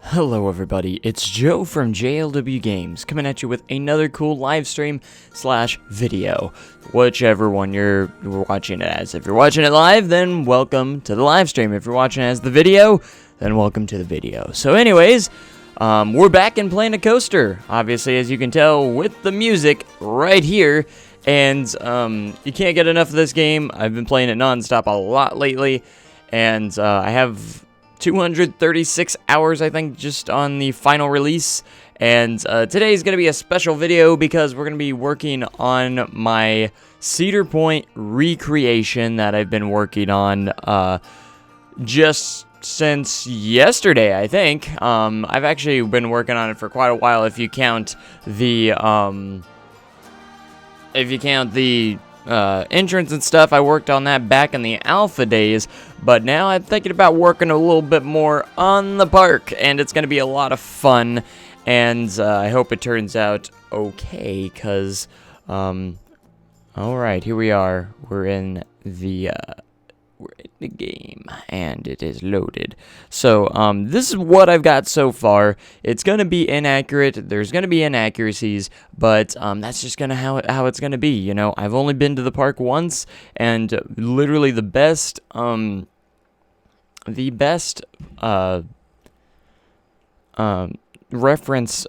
Hello everybody, it's Joe from JLW Games, coming at you with another cool live stream slash video, whichever one you're watching it as. If you're watching it live, then welcome to the live stream. If you're watching it as the video, then welcome to the video. So anyways, we're back in Planet Coaster, obviously, as you can tell with the music right here, and you can't get enough of this game. I've been playing it non-stop a lot lately, and I have 236 hours, I think, just on the final release. And today is going to be a special video because we're going to be working on my Cedar Point recreation that I've been working on just since yesterday, I think. I've actually been working on it for quite a while if you count the entrance and stuff. I worked on that back in the alpha days, but now I'm thinking about working a little bit more on the park, and it's going to be a lot of fun, and I hope it turns out okay, because, alright, here we are. We're in the game, and it is loaded. So, this is what I've got so far. It's gonna be inaccurate. There's gonna be inaccuracies, but that's just gonna how it's gonna be. You know, I've only been to the park once, and literally the best reference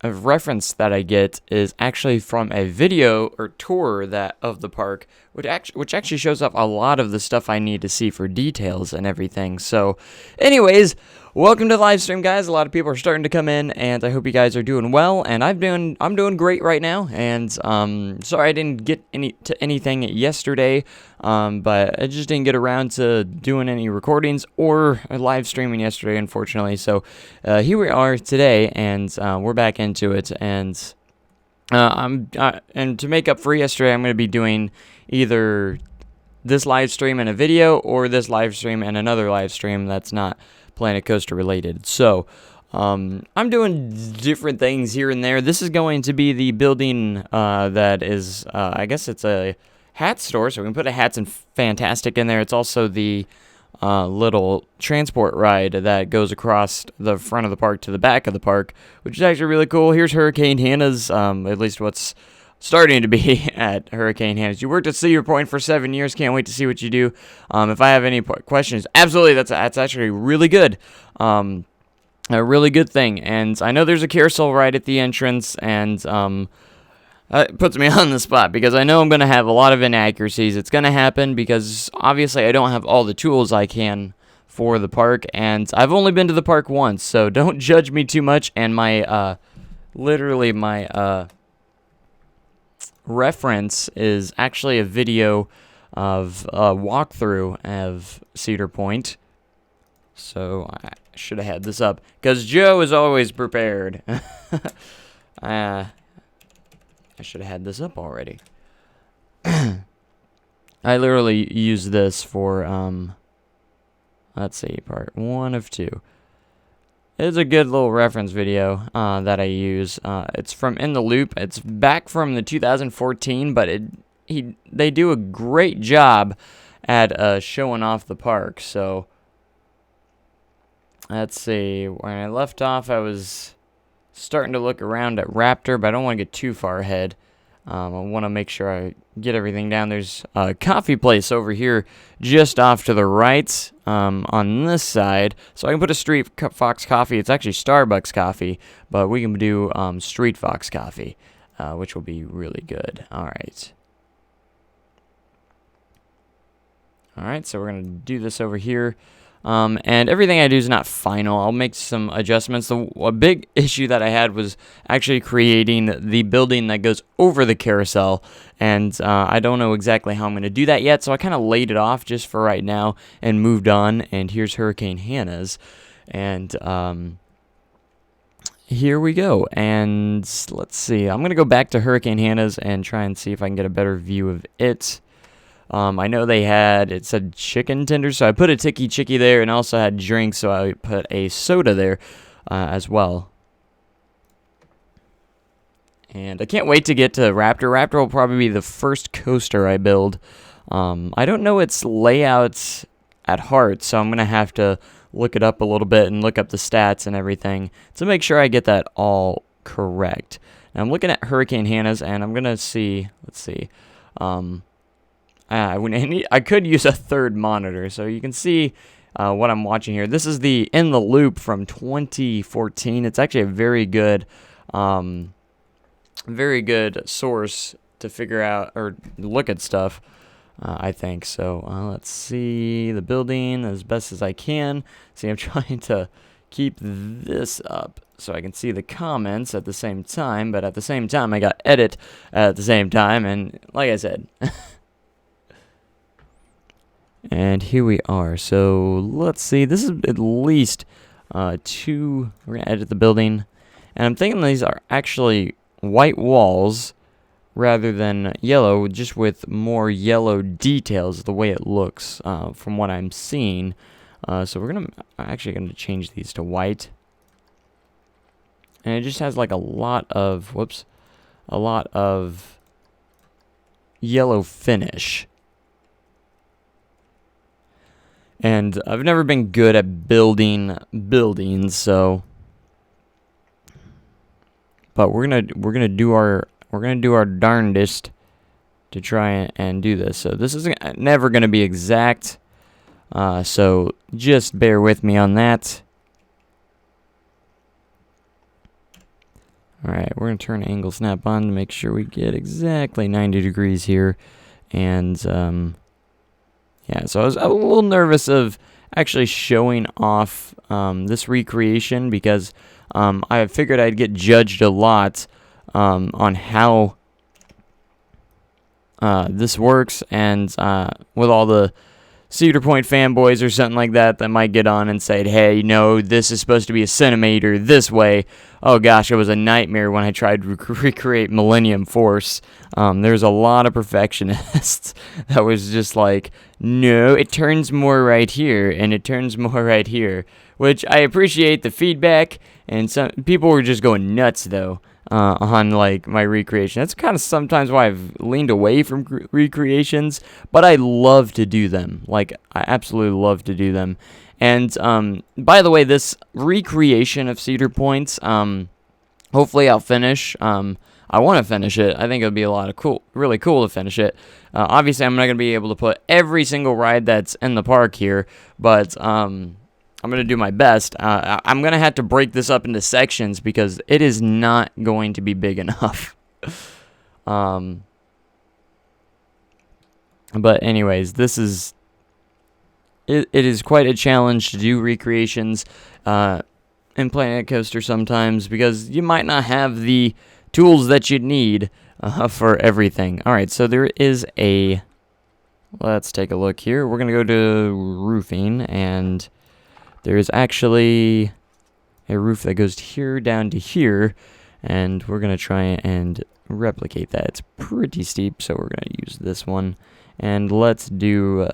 reference that I get is actually from a video or tour of the park, which actually shows up a lot of the stuff I need to see for details and everything. So anyways, welcome to the live stream, guys. A lot of people are starting to come in, and I hope you guys are doing well, and I'm doing great right now. And sorry I didn't get to anything yesterday, but I just didn't get around to doing any recordings or live streaming yesterday, unfortunately. So here we are today, and we're back into it. And and to make up for yesterday, I'm going to be doing either this live stream and a video, or this live stream and another live stream that's not Planet Coaster related. So I'm doing different things here and there. This is going to be the building that is I guess it's a hat store, so we can put a Hats and Fantastic in there. It's also the little transport ride that goes across the front of the park to the back of the park, which is actually really cool. Here's Hurricane Hannah's, at least what's starting to be at Hurricane Hannah's. You worked at Cedar Point for 7 years. Can't wait to see what you do. If I have any questions, absolutely, that's actually really good. A really good thing. And I know there's a carousel right at the entrance, and it puts me on the spot because I know I'm going to have a lot of inaccuracies. It's going to happen because obviously I don't have all the tools I can for the park, and I've only been to the park once, so don't judge me too much. And my literally my reference is actually a video of a walkthrough of Cedar Point. So I should have had this up because Joe is always prepared. I should have had this up already. I literally use this for let's see, part 1 of 2. It's a good little reference video that I use. It's from In the Loop. It's back from the 2014, but they do a great job at showing off the park. So let's see. When I left off, I was starting to look around at Raptor, but I don't want to get too far ahead. I want to make sure I get everything down. There's a coffee place over here just off to the right on this side. So I can put a Street Fox coffee. It's actually Starbucks coffee, but we can do Street Fox coffee, which will be really good. All right. All right, so we're going to do this over here. And everything I do is not final. I'll make some adjustments. A big issue that I had was actually creating the building that goes over the carousel, and I don't know exactly how I'm going to do that yet, so I kind of laid it off just for right now and moved on. And here's Hurricane Hannah's, and here we go. And let's see. I'm going to go back to Hurricane Hannah's and try and see if I can get a better view of it. I know it said chicken tenders, so I put a Tiki Chicky there, and also had drinks, so I put a soda there as well. And I can't wait to get to Raptor. Raptor will probably be the first coaster I build. I don't know its layout at heart, so I'm going to have to look it up a little bit and look up the stats and everything to make sure I get that all correct. Now I'm looking at Hurricane Hannah's, and I'm gonna see. Let's see. I could use a third monitor, so you can see what I'm watching here. This is the In the Loop from 2014. It's actually a very good source to figure out or look at stuff. I think so. Let's see the building as best as I can. See, I'm trying to keep this up so I can see the comments at the same time, but at the same time I got edit at the same time, and like I said. And here we are. So let's see, this is at least we're gonna edit the building, and I'm thinking these are actually white walls rather than yellow, just with more yellow details the way it looks from what I'm seeing. So I'm actually gonna change these to white, and it just has like a lot of yellow finish. And I've never been good at building buildings, so but we're gonna do our darndest to try and do this. So this is never gonna be exact, so just bear with me on that. Alright, we're gonna turn angle snap on to make sure we get exactly 90 degrees here. And yeah, so I was a little nervous of actually showing off this recreation because I figured I'd get judged a lot on how this works, and with all the Cedar Point fanboys or something like that might get on and say, hey, no, this is supposed to be a centimeter this way. Oh gosh, it was a nightmare when I tried to recreate Millennium Force. There's a lot of perfectionists that was just like, no, it turns more right here, and it turns more right here. Which I appreciate the feedback, and some people were just going nuts though. On like my recreation. That's kind of sometimes why I've leaned away from recreations, but I love to do them. Like, I absolutely love to do them. And by the way, this recreation of Cedar Points, hopefully I'll finish. I want to finish it. I think it'll be a lot of really cool to finish it. Obviously, I'm not going to be able to put every single ride that's in the park here, but I'm going to do my best. I'm going to have to break this up into sections because it is not going to be big enough. But anyways, it is quite a challenge to do recreations in Planet Coaster sometimes because you might not have the tools that you need for everything. Alright, so there is let's take a look here. We're going to go to roofing, and there is actually a roof that goes here down to here, and we're going to try and replicate that. It's pretty steep, so we're going to use this one. And let's do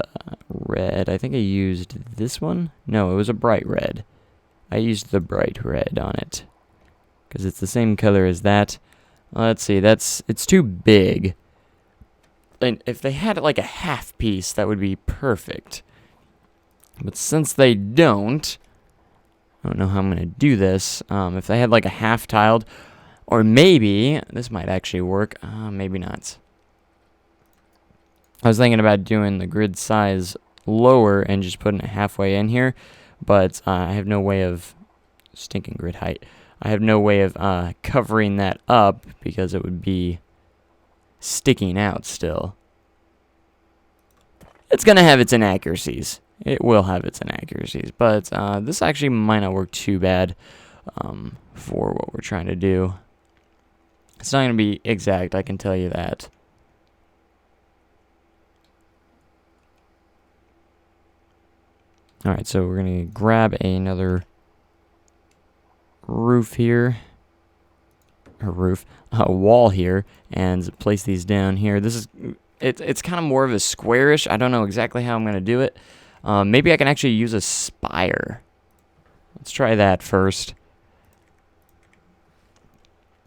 red. I think I used this one. No, it was a bright red. I used the bright red on it because it's the same color as that. Let's see, it's too big. And if they had like a half piece, that would be perfect. But since they don't, I don't know how I'm going to do this. If they had like a half tiled, or maybe, this might actually work, maybe not. I was thinking about doing the grid size lower and just putting it halfway in here, but I have no way of, stinking grid height, I have no way of covering that up because it would be sticking out still. It's going to have its inaccuracies. It will have its inaccuracies, but this actually might not work too bad for what we're trying to do. It's not going to be exact, I can tell you that. Alright, so we're going to grab another roof here, a wall here, and place these down here. This is, it's kind of more of a squarish. I don't know exactly how I'm going to do it. Maybe I can actually use a spire. Let's try that first.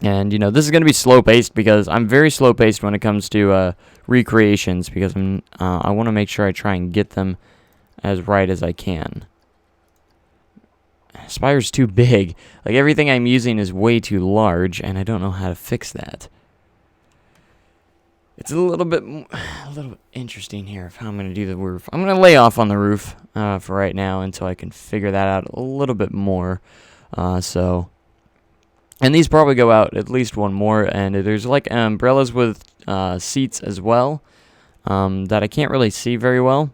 And, you know, this is going to be slow-paced because I'm very slow-paced when it comes to recreations because I want to make sure I try and get them as right as I can. spire's too big. Like, everything I'm using is way too large, and I don't know how to fix that. It's a little bit interesting here of how I'm going to do the roof. I'm going to lay off on the roof for right now until I can figure that out a little bit more. And these probably go out at least one more. And there's like umbrellas with seats as well that I can't really see very well.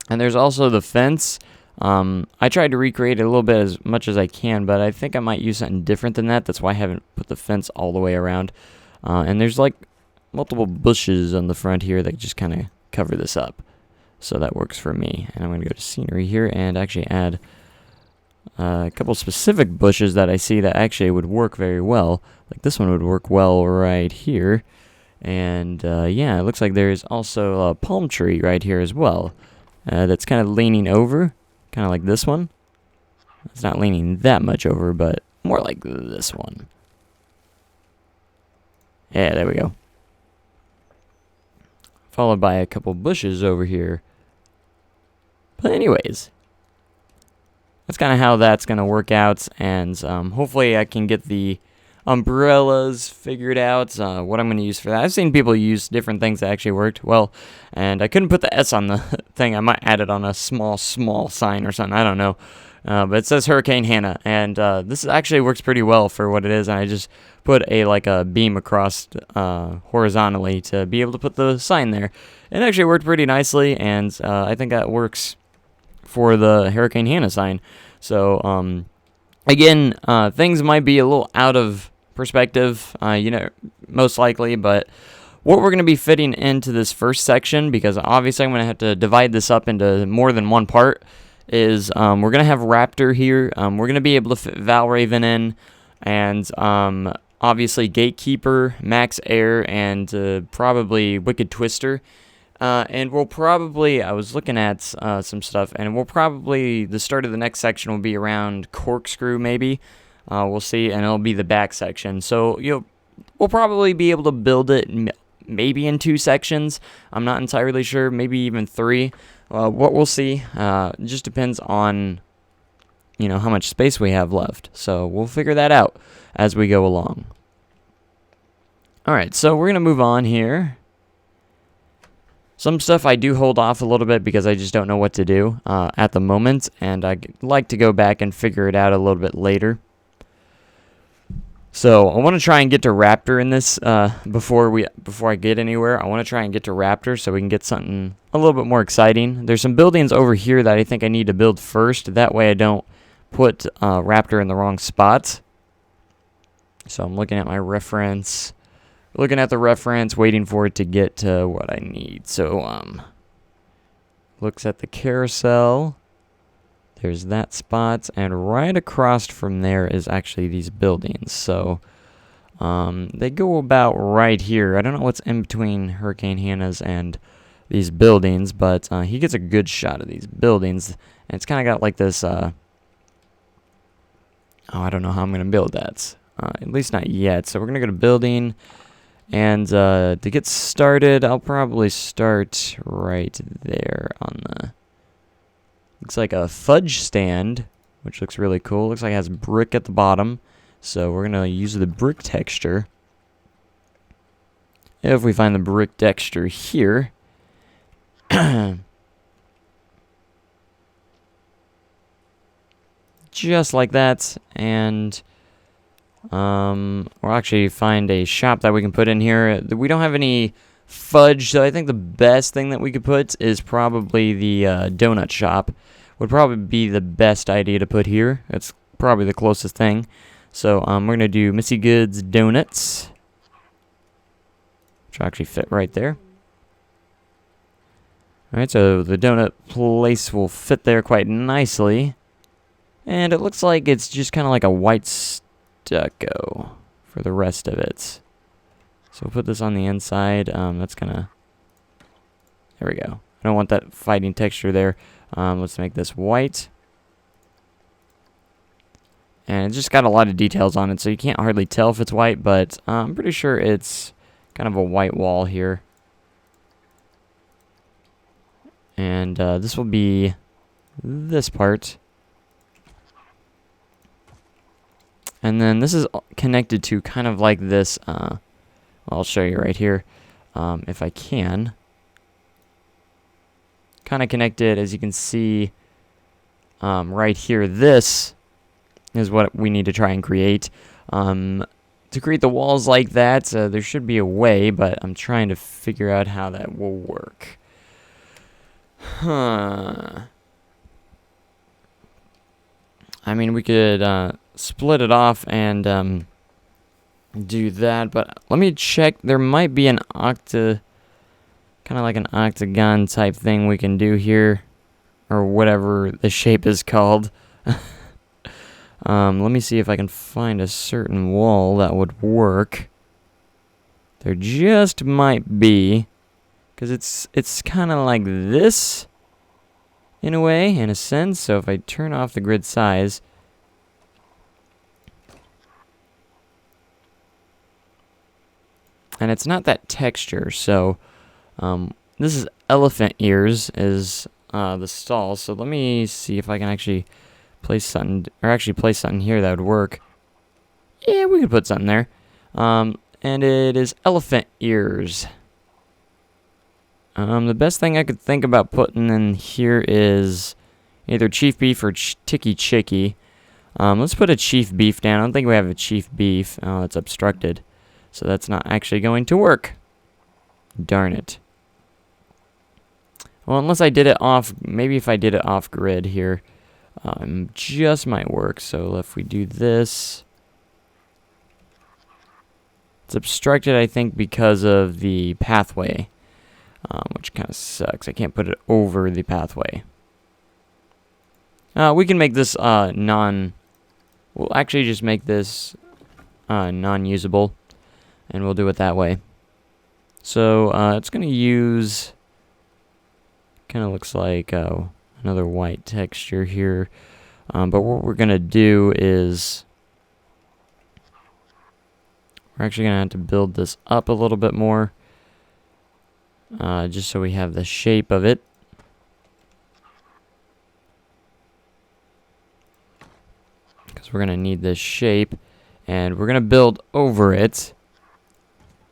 And there's also the fence. I tried to recreate it a little bit as much as I can, but I think I might use something different than that. That's why I haven't put the fence all the way around. And there's like multiple bushes on the front here that just kind of cover this up. So that works for me. And I'm going to go to scenery here and actually add a couple specific bushes that I see that actually would work very well. Like this one would work well right here. And yeah, it looks like there's also a palm tree right here as well. That's kind of leaning over, kind of like this one. It's not leaning that much over, but more like this one. Yeah, there we go. Followed by a couple bushes over here. But anyways, that's kind of how that's going to work out. And hopefully I can get the umbrellas figured out, what I'm going to use for that. I've seen people use different things that actually worked well. And I couldn't put the S on the thing. I might add it on a small sign or something. I don't know. But it says Hurricane Hannah, and this actually works pretty well for what it is. And I just put a beam across horizontally to be able to put the sign there. It actually worked pretty nicely, and I think that works for the Hurricane Hannah sign. So again, things might be a little out of perspective, most likely, but what we're going to be fitting into this first section, because obviously I'm going to have to divide this up into more than one part, is we're going to have Raptor here. We're going to be able to fit Valraven in, and obviously Gatekeeper, Max Air, and probably Wicked Twister. And we'll probably, I was looking at some stuff, and we'll probably, the start of the next section will be around Corkscrew, maybe. We'll see, and it'll be the back section. So, we'll probably be able to build it maybe in 2 sections. I'm not entirely sure, maybe even 3. What we'll see, it just depends on, how much space we have left. So we'll figure that out as we go along. Alright, so we're going to move on here. Some stuff I do hold off a little bit because I just don't know what to do at the moment, and I'd like to go back and figure it out a little bit later. So I want to try and get to Raptor in this before I get anywhere. I want to try and get to Raptor so we can get something a little bit more exciting. There's some buildings over here that I think I need to build first. That way I don't put Raptor in the wrong spot. So I'm looking at my reference. Looking at the reference, waiting for it to get to what I need. So looks at the carousel. There's that spot, and right across from there is actually these buildings. So they go about right here. I don't know what's in between Hurricane Hannah's and these buildings, but he gets a good shot of these buildings. And it's kind of got like this, I don't know how I'm going to build that. At least not yet. So we're going to go to building. And to get started, I'll probably start right there on the... Looks like a fudge stand, which looks really cool. Looks like it has brick at the bottom. So we're going to use the brick texture. If we find the brick texture here. Just like that. And we'll actually find a shop that we can put in here. We don't have any fudge, so I think the best thing that we could put is probably the donut shop. Would probably be the best idea to put here. It's probably the closest thing. So we're going to do Missy Goods Donuts, which will actually fit right there. Alright, so the donut place will fit there quite nicely. And it looks like it's just kind of like a white stucco for the rest of it. So we'll put this on the inside. That's gonna... There we go. I don't want that fighting texture there. Let's make this white. And it's just got a lot of details on it, so you can't hardly tell if it's white, but I'm pretty sure it's kind of a white wall here. And this will be this part. And then this is connected to kind of like this, I'll show you right here, if I can. Kind of connected, as you can see, right here. This is what we need to try and create. To create the walls like that, there should be a way, but I'm trying to figure out how that will work. I mean, we could split it off and do that, but let me check. There might be an kind of like an octagon type thing we can do here, or whatever the shape is called. Let me see if I can find a certain wall that would work. There just might be, because it's kind of like this in a way, in a sense. So if I turn off the grid size, and it's not that texture, so this is elephant ears is the stall. So let me see if I can actually place something, or actually place something here that would work. Yeah, we could put something there. And it is elephant ears. The best thing I could think about putting in here is either chief beef or ticky chicky. Let's put a chief beef down. I don't think we have a chief beef. Oh, it's obstructed. So that's not actually going to work. Darn it. Well, unless I did it off, maybe if I did it off grid here, just might work. So if we do this, it's obstructed, I think, because of the pathway, which kind of sucks. I can't put it over the pathway. We can make this we'll actually just make this non-usable, and we'll do it that way. So it's going to use, kind of looks like another white texture here. But what we're going to do is we're actually going to have to build this up a little bit more, just so we have the shape of it. Because we're going to need this shape, and we're going to build over it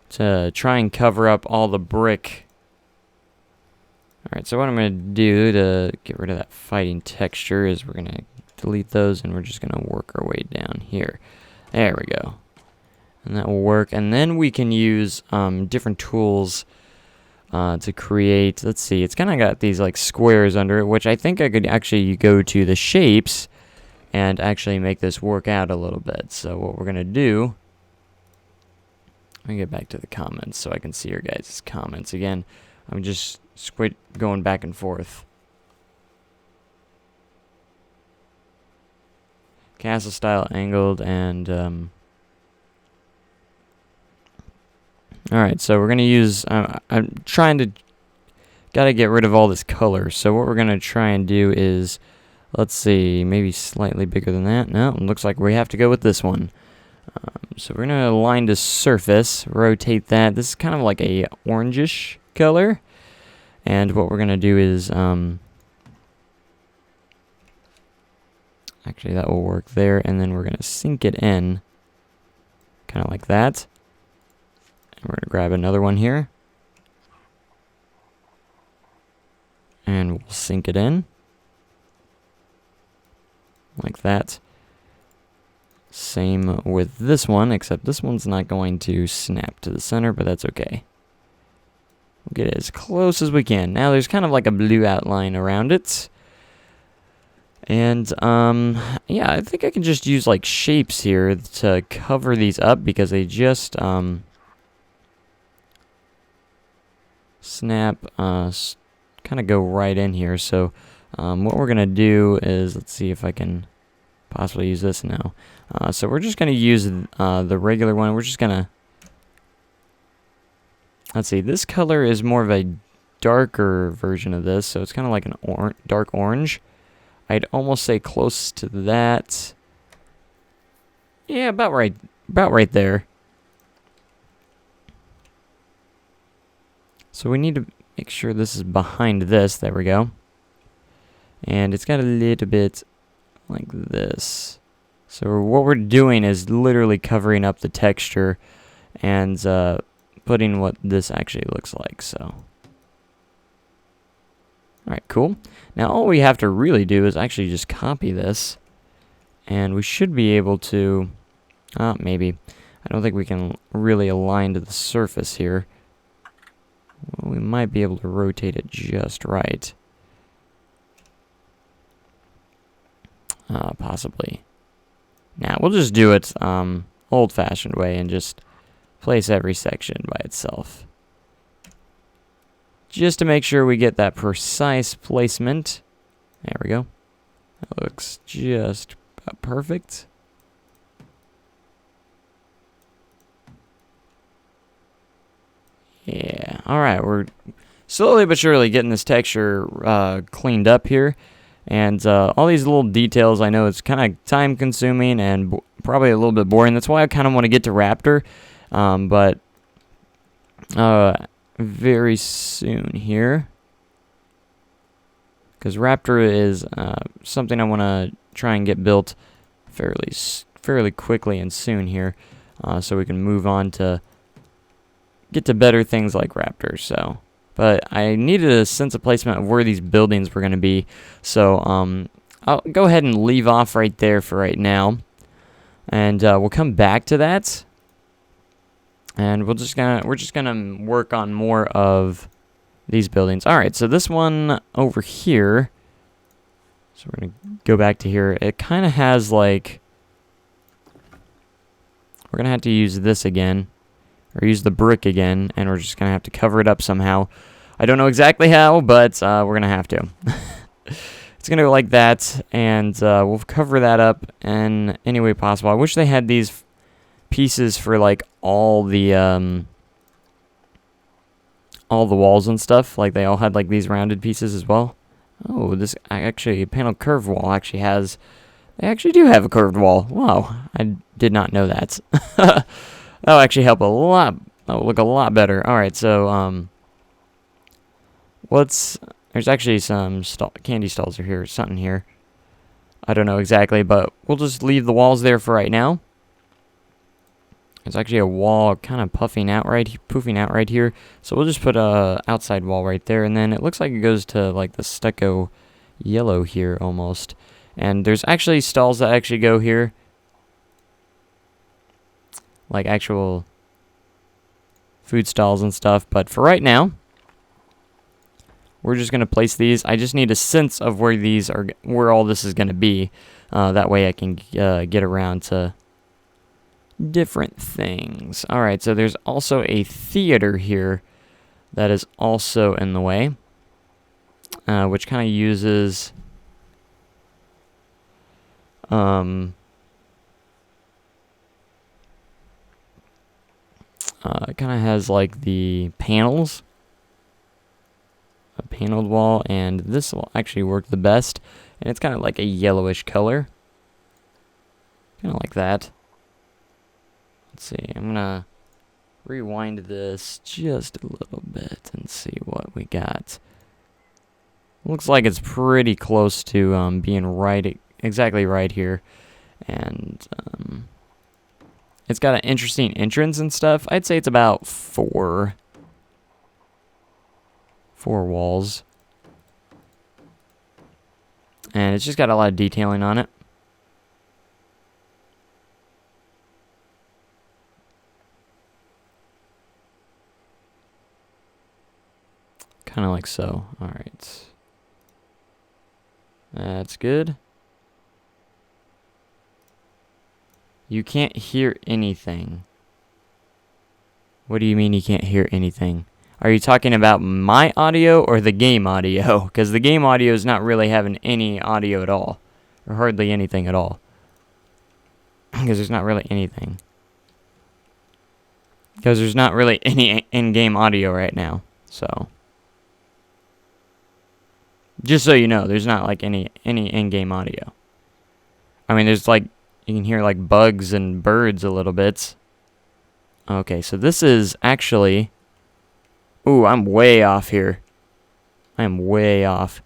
to try and cover up all the brick. Alright, so what I'm going to do to get rid of that fighting texture is we're going to delete those, and we're just going to work our way down here. There we go. And that will work. And then we can use different tools to create, let's see, it's kind of got these like squares under it, which I think I could actually go to the shapes and actually make this work out a little bit. So what we're going to do, let me get back to the comments so I can see your guys' comments again. I'm just going back and forth. Castle style angled and alright, so we're gonna use I'm trying to gotta get rid of all this color. So what we're gonna try and do is, let's see, maybe slightly bigger than that. No, it looks like we have to go with this one. So we're gonna align the surface, rotate that. This is kind of like a orangish color. And what we're going to do is, actually that will work there, and then we're going to sink it in, kind of like that. And we're going to grab another one here, and we'll sink it in, like that. Same with this one, except this one's not going to snap to the center, but that's okay. We'll get it as close as we can. Now there's kind of like a blue outline around it. And, yeah, I think I can just use like shapes here to cover these up because they just, snap, kind of go right in here. So, what we're going to do is, let's see if I can possibly use this now. So we're just going to use, the regular one. We're just going to, let's see, this color is more of a darker version of this, so it's kind of like an dark orange. I'd almost say close to that. Yeah, about right there. So we need to make sure this is behind this. There we go. And it's got a little bit like this. So what we're doing is literally covering up the texture and putting what this actually looks like. So, alright, cool. Now all we have to really do is actually just copy this, and we should be able to, maybe. I don't think we can really align to the surface here. Well, we might be able to rotate it just right. Possibly. Now, we'll just do it old-fashioned way and just place every section by itself. Just to make sure we get that precise placement. There we go. That looks just about perfect. Yeah, alright, we're slowly but surely getting this texture cleaned up here. And all these little details, I know it's kind of time-consuming and probably a little bit boring. That's why I kind of want to get to Raptor. But very soon here. Because Raptor is something I want to try and get built fairly quickly and soon here. So we can move on to get to better things like Raptor, so... But I needed a sense of placement of where these buildings were going to be. So I'll go ahead and leave off right there for right now. And we'll come back to that. And we're just gonna work on more of these buildings. Alright, so this one over here. So we're gonna go back to here. It kind of has like... We're gonna have to use this again. Or use the brick again, and we're just going to have to cover it up somehow. I don't know exactly how, but we're going to have to. It's going to go like that, and we'll cover that up in any way possible. I wish they had these pieces for, like, all the walls and stuff. Like, they all had, like, these rounded pieces as well. Oh, this actually, panel curved wall actually has... They actually do have a curved wall. Wow, I did not know that. That'll actually help a lot. That'll look a lot better. Alright, so, there's actually some candy stalls are here, something here. I don't know exactly, but we'll just leave the walls there for right now. There's actually a wall kind of poofing out right here. So we'll just put a outside wall right there, and then it looks like it goes to, like, the stucco yellow here, almost. And there's actually stalls that actually go here. Like actual food stalls and stuff, but for right now we're just gonna place these. I just need a sense of where all this is gonna be. That way I can get around to different things. Alright, so there's also a theater here that is also in the way, which kind of uses it kind of has like the panels, a paneled wall, and this will actually work the best, and it's kind of like a yellowish color, kind of like that. Let's see, I'm gonna rewind this just a little bit and see what we got. Looks like it's pretty close to being exactly right here, and it's got an interesting entrance and stuff. I'd say it's about four walls. And it's just got a lot of detailing on it. Kind of like so. Alright. That's good. You can't hear anything. What do you mean you can't hear anything? Are you talking about my audio or the game audio? Because the game audio is not really having any audio at all. Or hardly anything at all. Because there's not really anything. Because there's not really any in-game audio right now. So. Just so you know, there's not like any in-game audio. I mean, there's like... You can hear like bugs and birds a little bit. Okay, so this is actually... Ooh, I'm way off here. I am way off.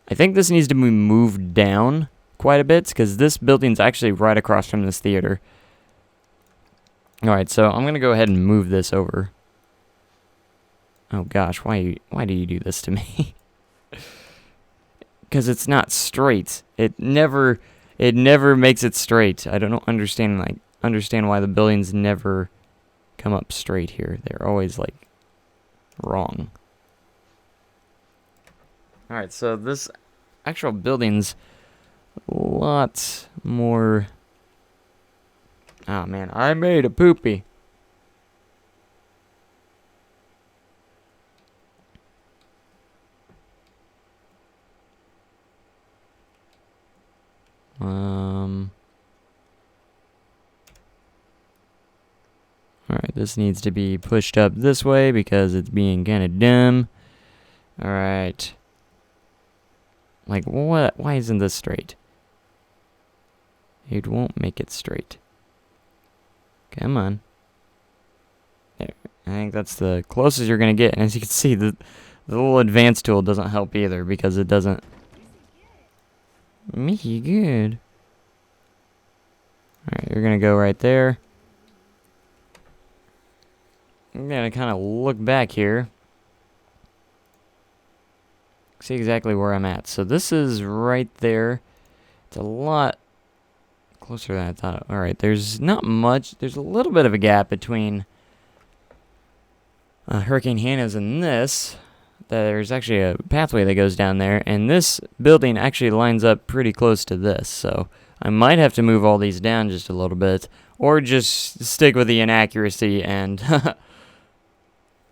I think this needs to be moved down quite a bit because this building's actually right across from this theater. Alright, so I'm going to go ahead and move this over. Oh gosh, why do you do this to me? Because it's not straight. It never makes it straight. I don't understand why the buildings never come up straight here. They're always like wrong. Alright, so this actual building's a lot more... Oh man, I made a poopy. Alright, this needs to be pushed up this way because it's being kind of dumb. Alright. Like, what? Why isn't this straight? It won't make it straight. Come on. There. I think that's the closest you're going to get. And as you can see, the little advanced tool doesn't help either because it doesn't... Make you good. Alright, you're going to go right there. I'm going to kind of look back here. See exactly where I'm at. So this is right there. It's a lot closer than I thought. Alright, there's not much. There's a little bit of a gap between Hurricane Hannah's and this. There's actually a pathway that goes down there. And this building actually lines up pretty close to this. So I might have to move all these down just a little bit. Or just stick with the inaccuracy and...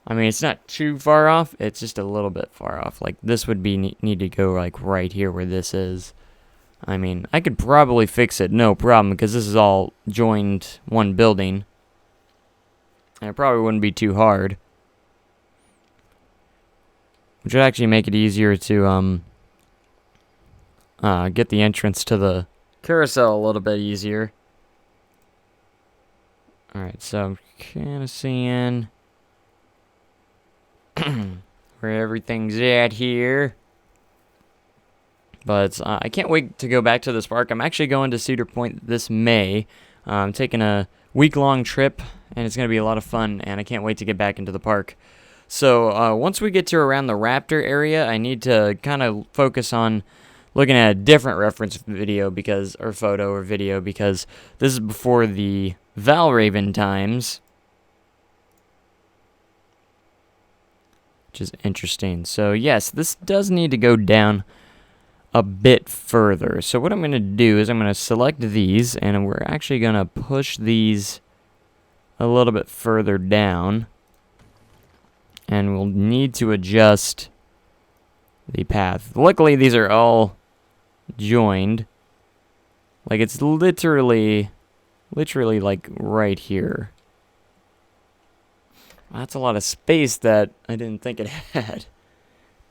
I mean, it's not too far off. It's just a little bit far off. Like, this would be need to go, like, right here where this is. I mean, I could probably fix it, no problem, because this is all joined one building. And it probably wouldn't be too hard. Which would actually make it easier to, get the entrance to the carousel a little bit easier. Alright, so I'm kind of seeing... where everything's at here. But I can't wait to go back to this park. I'm actually going to Cedar Point this May. I'm taking a week-long trip, and it's going to be a lot of fun, and I can't wait to get back into the park. So once we get to around the Raptor area, I need to kind of focus on looking at a different reference video or photo or video because this is before the Valraven times. Which is interesting. So yes, this does need to go down a bit further. So what I'm going to do is I'm going to select these, and we're actually going to push these a little bit further down. And we'll need to adjust the path. Luckily, these are all joined. Like, it's literally like right here. That's a lot of space that I didn't think it had.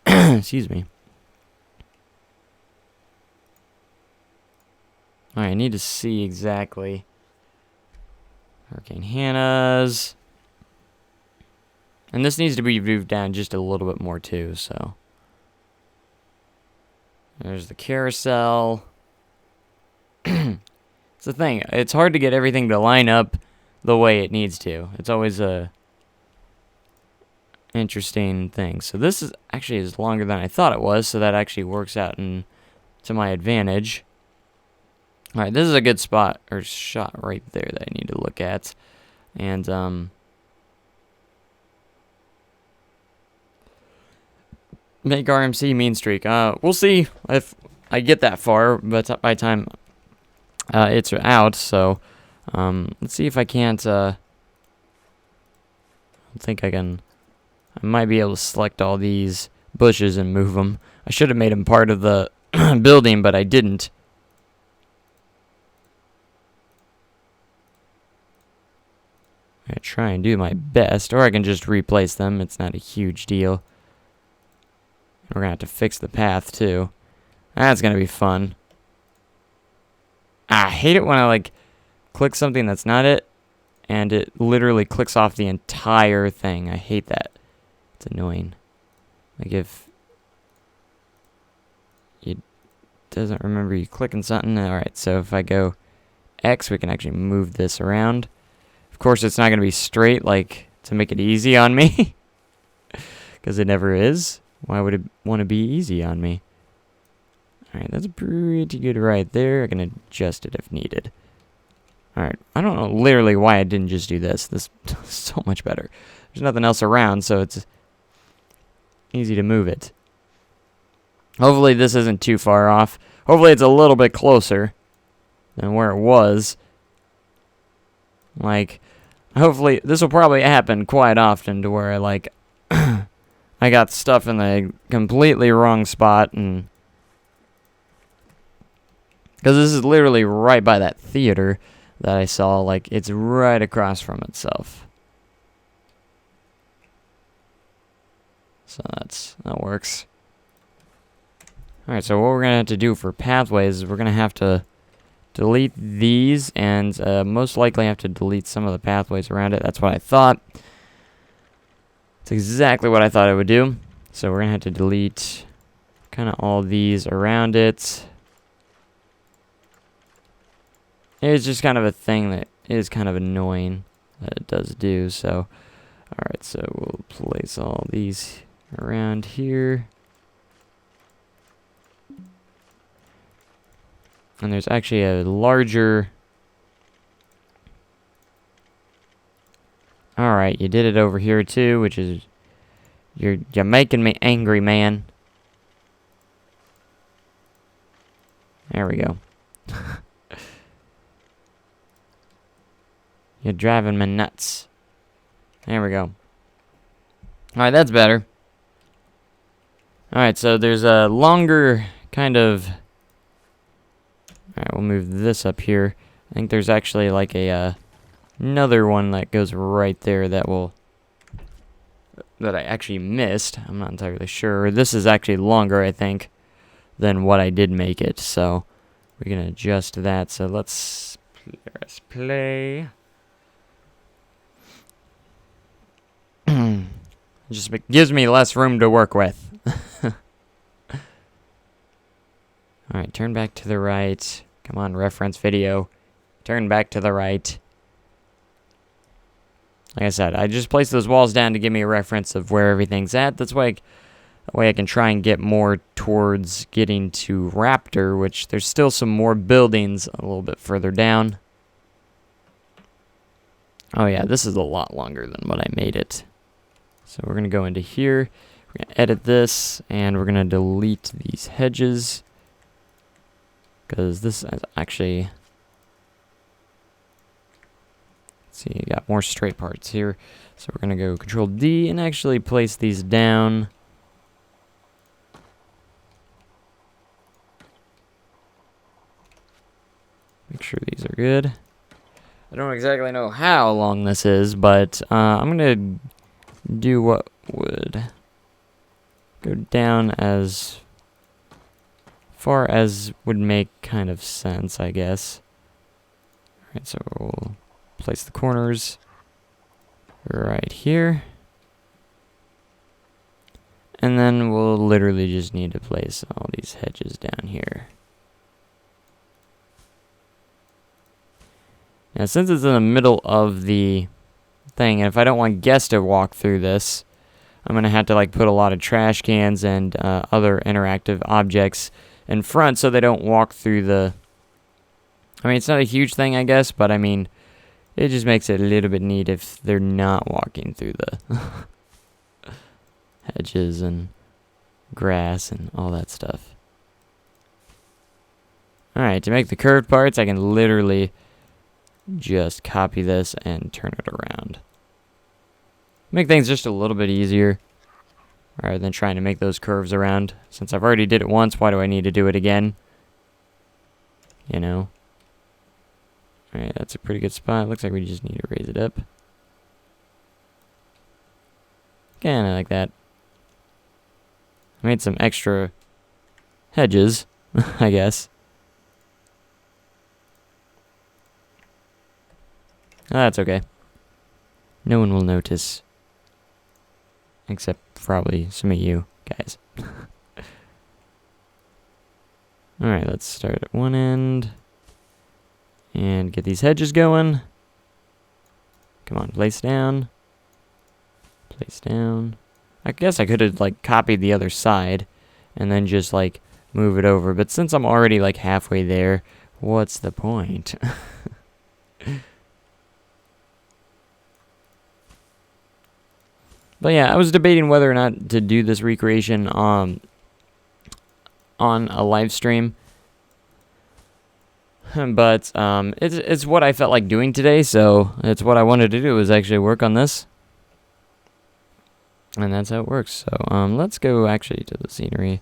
Excuse me. Alright, I need to see exactly. Hurricane Hannah's. And this needs to be moved down just a little bit more too, so. There's the carousel. It's the thing. It's hard to get everything to line up the way it needs to. It's always a... interesting thing. So this is longer than I thought it was, so that actually works out to my advantage. Alright, this is a good spot or shot right there that I need to look at. And make RMC mean streak. We'll see if I get that far, but by the time it's out, so let's see if I can't I think I can. I might be able to select all these bushes and move them. I should have made them part of the building, but I didn't. I'm going to try and do my best, or I can just replace them. It's not a huge deal. We're going to have to fix the path, too. That's going to be fun. I hate it when I, like, click something that's not it, and it literally clicks off the entire thing. I hate that. It's annoying. Like, if you doesn't remember you clicking something. Alright, so if I go X, we can actually move this around. Of course, it's not going to be straight, like, to make it easy on me. Because it never is. Why would it want to be easy on me? Alright, that's pretty good right there. I can adjust it if needed. Alright, I don't know literally why I didn't just do this. This is so much better. There's nothing else around, so it's easy to move it. Hopefully this isn't too far off. Hopefully it's a little bit closer than where it was. Like, hopefully this will probably happen quite often to where like I got stuff in the completely wrong spot, and because this is literally right by that theater that I saw, like it's right across from itself. So that works. Alright, so what we're going to have to do for pathways is we're going to have to delete these, and most likely have to delete some of the pathways around it. That's what I thought. It's exactly what I thought I would do. So we're going to have to delete kind of all these around it. It's just kind of a thing that is kind of annoying that it does do. So, alright, so we'll place all these around here. And there's actually a larger... Alright, you did it over here too, which is... You're making me angry, man. There we go. You're driving me nuts. There we go. Alright, that's better. Alright, so there's a longer kind of... Alright, we'll move this up here. I think there's actually like a another one that goes right there that I actually missed. I'm not entirely sure. This is actually longer, I think, than what I did make it. So we're gonna adjust that. So let's press play. Just gives me less room to work with. Alright, turn back to the right. Come on, reference video. Turn back to the right. Like I said, I just placed those walls down to give me a reference of where everything's at. That way I can try and get more towards getting to Raptor, which there's still some more buildings a little bit further down. Oh yeah, this is a lot longer than what I made it. So we're going to go into here. We're going to edit this, and we're going to delete these hedges. Because this is actually... Let's see, you got more straight parts here. So we're going to go Control D and actually place these down. Make sure these are good. I don't exactly know how long this is, but I'm going to do what would go down as far as would make kind of sense, I guess. Alright, so we'll place the corners right here. And then we'll literally just need to place all these hedges down here. Now, since it's in the middle of the thing, and if I don't want guests to walk through this, I'm going to have to like put a lot of trash cans and other interactive objects in front so they don't walk through the... I mean, it's not a huge thing, I guess, but I mean, it just makes it a little bit neat if they're not walking through the hedges and grass and all that stuff. Alright, to make the curved parts, I can literally just copy this and turn it around. Make things just a little bit easier rather than trying to make those curves around. Since I've already did it once, why do I need to do it again? You know? Alright, that's a pretty good spot. Looks like we just need to raise it up. Kinda like that. I made some extra hedges, I guess. Oh, that's okay. No one will notice. Except probably some of you guys. Alright, let's start at one end. And get these hedges going. Come on, place down. Place down. I guess I could have, like, copied the other side. And then just, like, move it over. But since I'm already, like, halfway there, what's the point? But yeah, I was debating whether or not to do this recreation on a live stream. But it's what I felt like doing today, so it's what I wanted to do, was actually work on this. And that's how it works. So let's go actually to the scenery,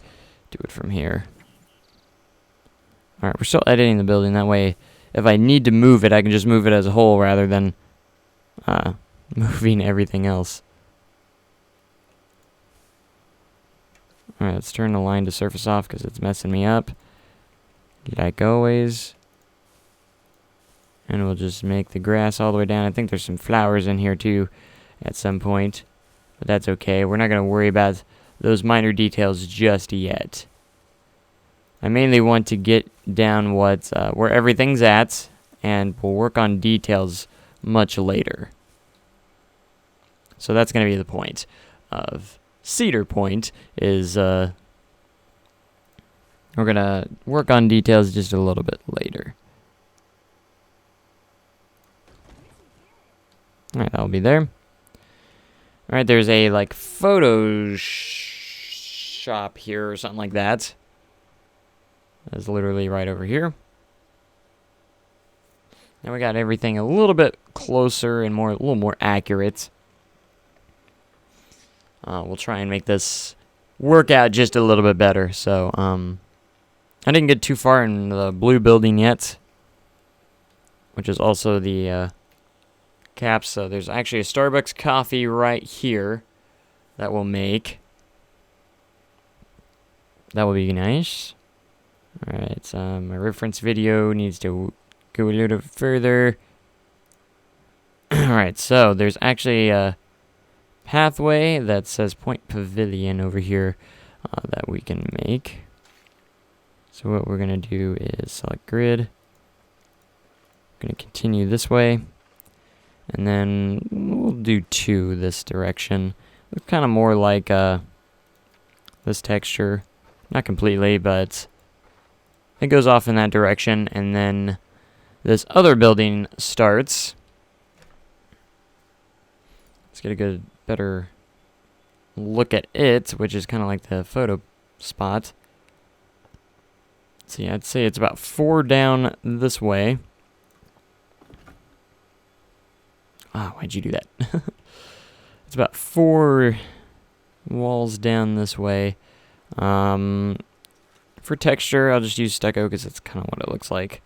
do it from here. Alright, we're still editing the building. That way, if I need to move it, I can just move it as a whole rather than moving everything else. Alright, let's turn the line to surface off because it's messing me up. Like always. And we'll just make the grass all the way down. I think there's some flowers in here too at some point. But that's okay. We're not going to worry about those minor details just yet. I mainly want to get down where everything's at, and we'll work on details much later. So that's going to be the point of Cedar Point, is we're going to work on details just a little bit later. Alright, that'll be there. Alright, there's a, like, photo shop here or something like that. That's literally right over here. Now we got everything a little bit closer and a little more accurate. We'll try and make this work out just a little bit better. So, I didn't get too far in the blue building yet, which is also the caps. So there's actually a Starbucks coffee right here that we'll make. That will be nice. Alright, my reference video needs to go a little further. Alright, so there's actually a pathway that says Point Pavilion over here that we can make. So what we're going to do is select grid. We're going to continue this way. And then we'll do 2 this direction. Look kind of more like this texture. Not completely, but it goes off in that direction. And then this other building starts. Let's get a good, better look at it, which is kind of like the photo spot. See, I'd say it's about 4 down this way. Ah, why'd you do that? It's about 4 walls down this way. For texture, I'll just use stucco because that's kind of what it looks like.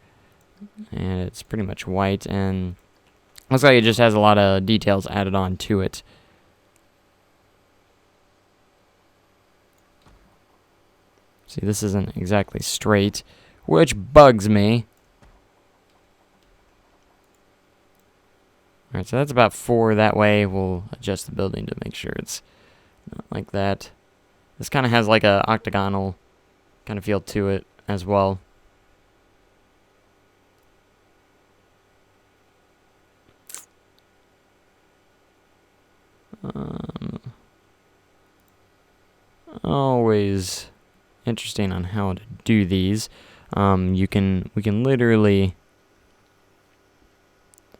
And it's pretty much white, and looks like it just has a lot of details added on to it. See, this isn't exactly straight, which bugs me. Alright, so that's about 4 that way. We'll adjust the building to make sure it's not like that. This kind of has like a octagonal kind of feel to it as well. Always interesting on how to do these. We can literally,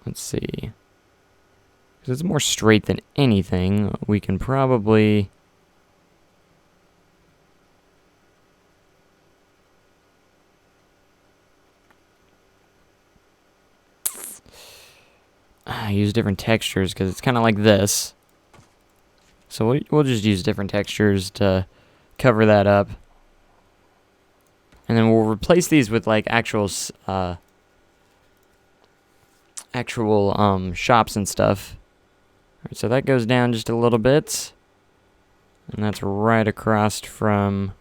let's see, because it's more straight than anything. We can probably use different textures because it's kind of like this. So we'll just use different textures to cover that up. And then we'll replace these with like actual shops and stuff. Alright, so that goes down just a little bit. And that's right across from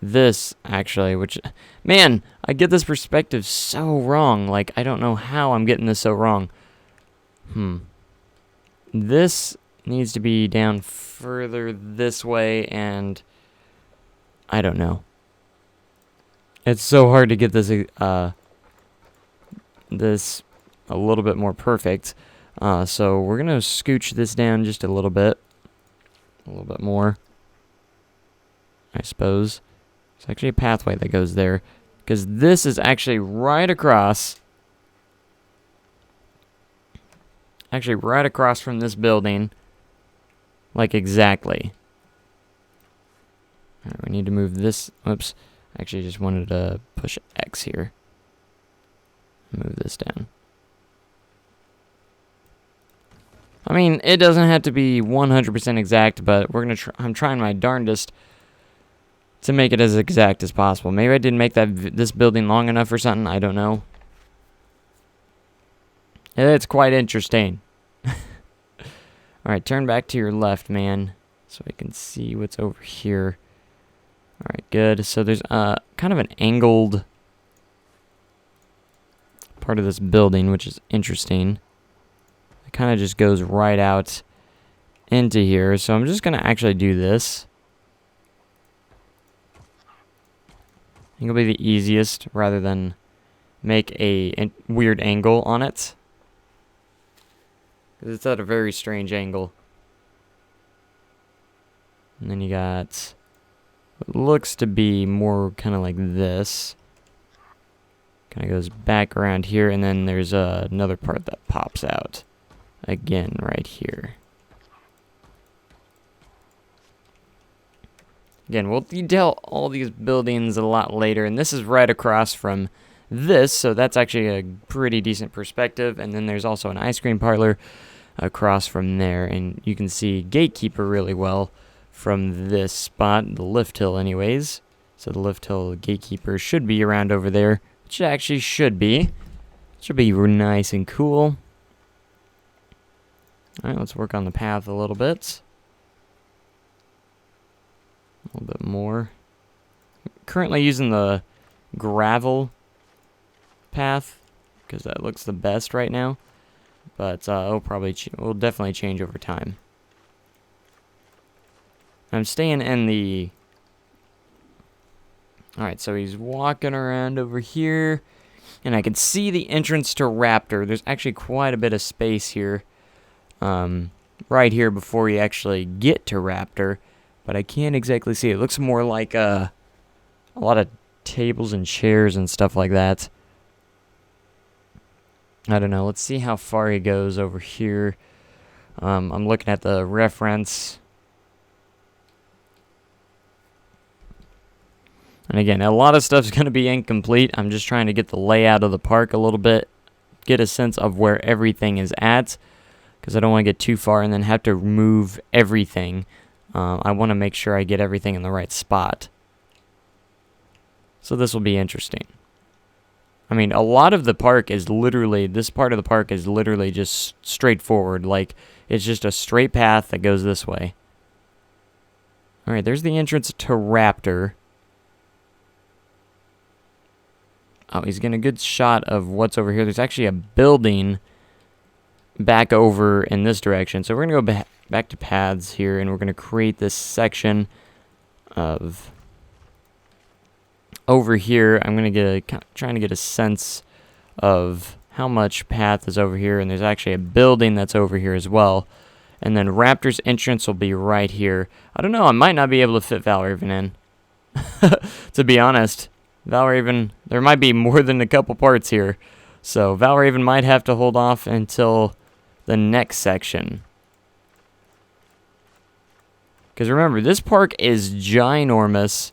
this, actually, which, man, I get this perspective so wrong. Like, I don't know how I'm getting this so wrong. This needs to be down further this way, and I don't know. It's so hard to get this this a little bit more perfect. So we're gonna scooch this down just a little bit more, I suppose. It's actually a pathway that goes there, because this is actually right across. Actually, right across from this building, like exactly. All right, we need to move this. Oops. Actually, just wanted to push X here. Move this down. I mean, it doesn't have to be 100% exact, but we're gonna. I'm trying my darndest to make it as exact as possible. Maybe I didn't make this building long enough or something. I don't know. It's quite interesting. Alright, turn back to your left, man, so I can see what's over here. Alright, good. So there's kind of an angled part of this building, which is interesting. It kind of just goes right out into here. So I'm just going to actually do this. I think it'll be the easiest rather than make a weird angle on it. Because it's at a very strange angle. And then you got what looks to be more kind of like this. Kind of goes back around here, and then there's another part that pops out. Again, right here. Again, we'll detail all these buildings a lot later, and this is right across from this, so that's actually a pretty decent perspective. And then there's also an ice cream parlor across from there, and you can see Gatekeeper really well from this spot, the lift hill anyways. So the lift hill Gatekeeper should be around over there, which actually should be. Should be nice and cool. Alright, let's work on the path a little bit. A little bit more. Currently using the gravel path because that looks the best right now. But it'll definitely change over time. I'm staying in the... Alright, so he's walking around over here. And I can see the entrance to Raptor. There's actually quite a bit of space here. Right here before you actually get to Raptor. But I can't exactly see. It looks more like a lot of tables and chairs and stuff like that. I don't know. Let's see how far he goes over here. I'm looking at the reference. And again, a lot of stuff's going to be incomplete. I'm just trying to get the layout of the park a little bit. Get a sense of where everything is at. Because I don't want to get too far and then have to move everything. I want to make sure I get everything in the right spot. So this will be interesting. I mean, a lot of the park is literally, this part of the park is literally just straightforward. Like, it's just a straight path that goes this way. Alright, there's the entrance to Raptor. Oh, he's getting a good shot of what's over here. There's actually a building back over in this direction. So we're going to go back to paths here, and we're going to create this section of... Over here, I'm going to trying to get a sense of how much path is over here, and there's actually a building that's over here as well. And then Raptor's entrance will be right here. I don't know, I might not be able to fit Valraven in. To be honest, Valraven, there might be more than a couple parts here. So Valraven might have to hold off until the next section. Because remember, this park is ginormous.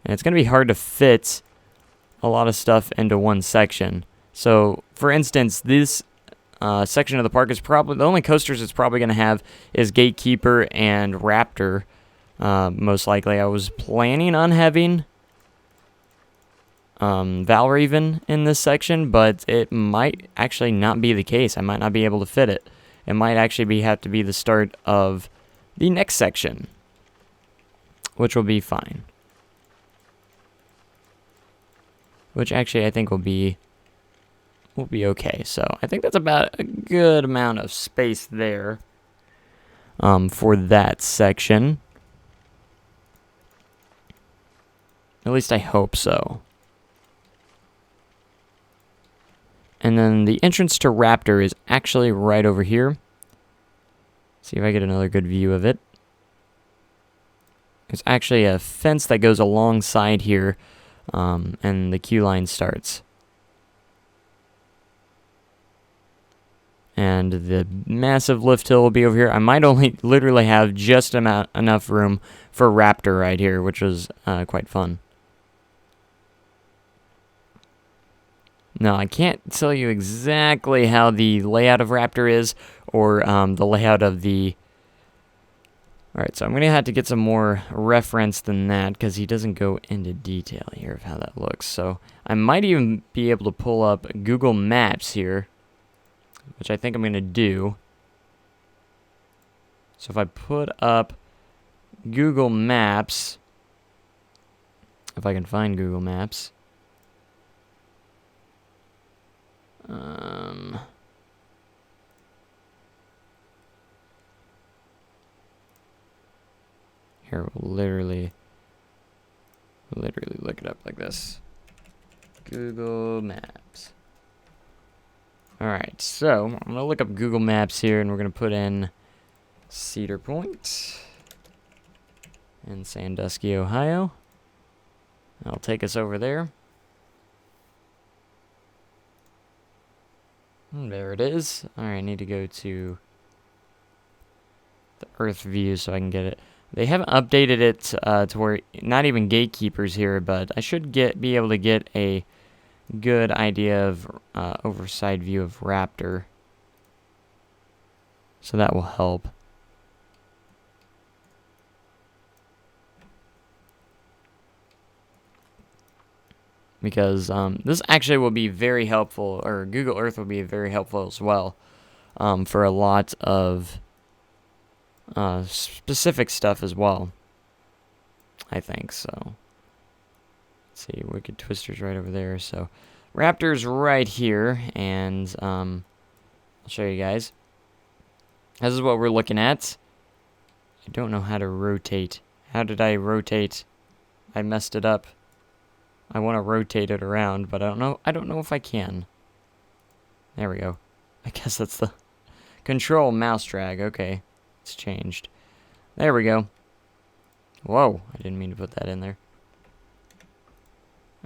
And it's going to be hard to fit a lot of stuff into one section. So, for instance, this section of the park is probably... The only coasters it's probably going to have is Gatekeeper and Raptor, most likely. I was planning on having Valraven in this section, but it might actually not be the case. I might not be able to fit it. It might actually have to be the start of the next section, which will be fine. Which actually I think will be okay. So I think that's about a good amount of space there for that section. At least I hope so. And then the entrance to Raptor is actually right over here. See if I get another good view of it. There's actually a fence that goes alongside here, and the queue line starts. And the massive lift hill will be over here. I might only literally have just enough room for Raptor right here, which was quite fun. Now, I can't tell you exactly how the layout of Raptor is, or the layout of the... Alright, so I'm going to have to get some more reference than that, because he doesn't go into detail here of how that looks. So, I might even be able to pull up Google Maps here, which I think I'm going to do. So if I put up Google Maps, if I can find Google Maps, here we'll literally look it up like this. Google Maps. Alright, so I'm going to look up Google Maps here, and we're going to put in Cedar Point in Sandusky, Ohio. That'll take us over there. And there it is. Alright, I need to go to the Earth view so I can get it. They haven't updated it to where not even gatekeepers here, but I should be able to get a good idea of overside view of Raptor. So that will help. Because this actually will be very helpful, or Google Earth will be very helpful as well, for a lot of specific stuff as well, I think. So let's see, Wicked Twister's right over there. So Raptor's right here, and I'll show you guys. This is what we're looking at. I don't know how to rotate. How did I rotate? I messed it up. I want to rotate it around, but I don't know if I can. There we go. I guess that's the control mouse drag. Okay, it's changed. There we go. Whoa, I didn't mean to put that in there.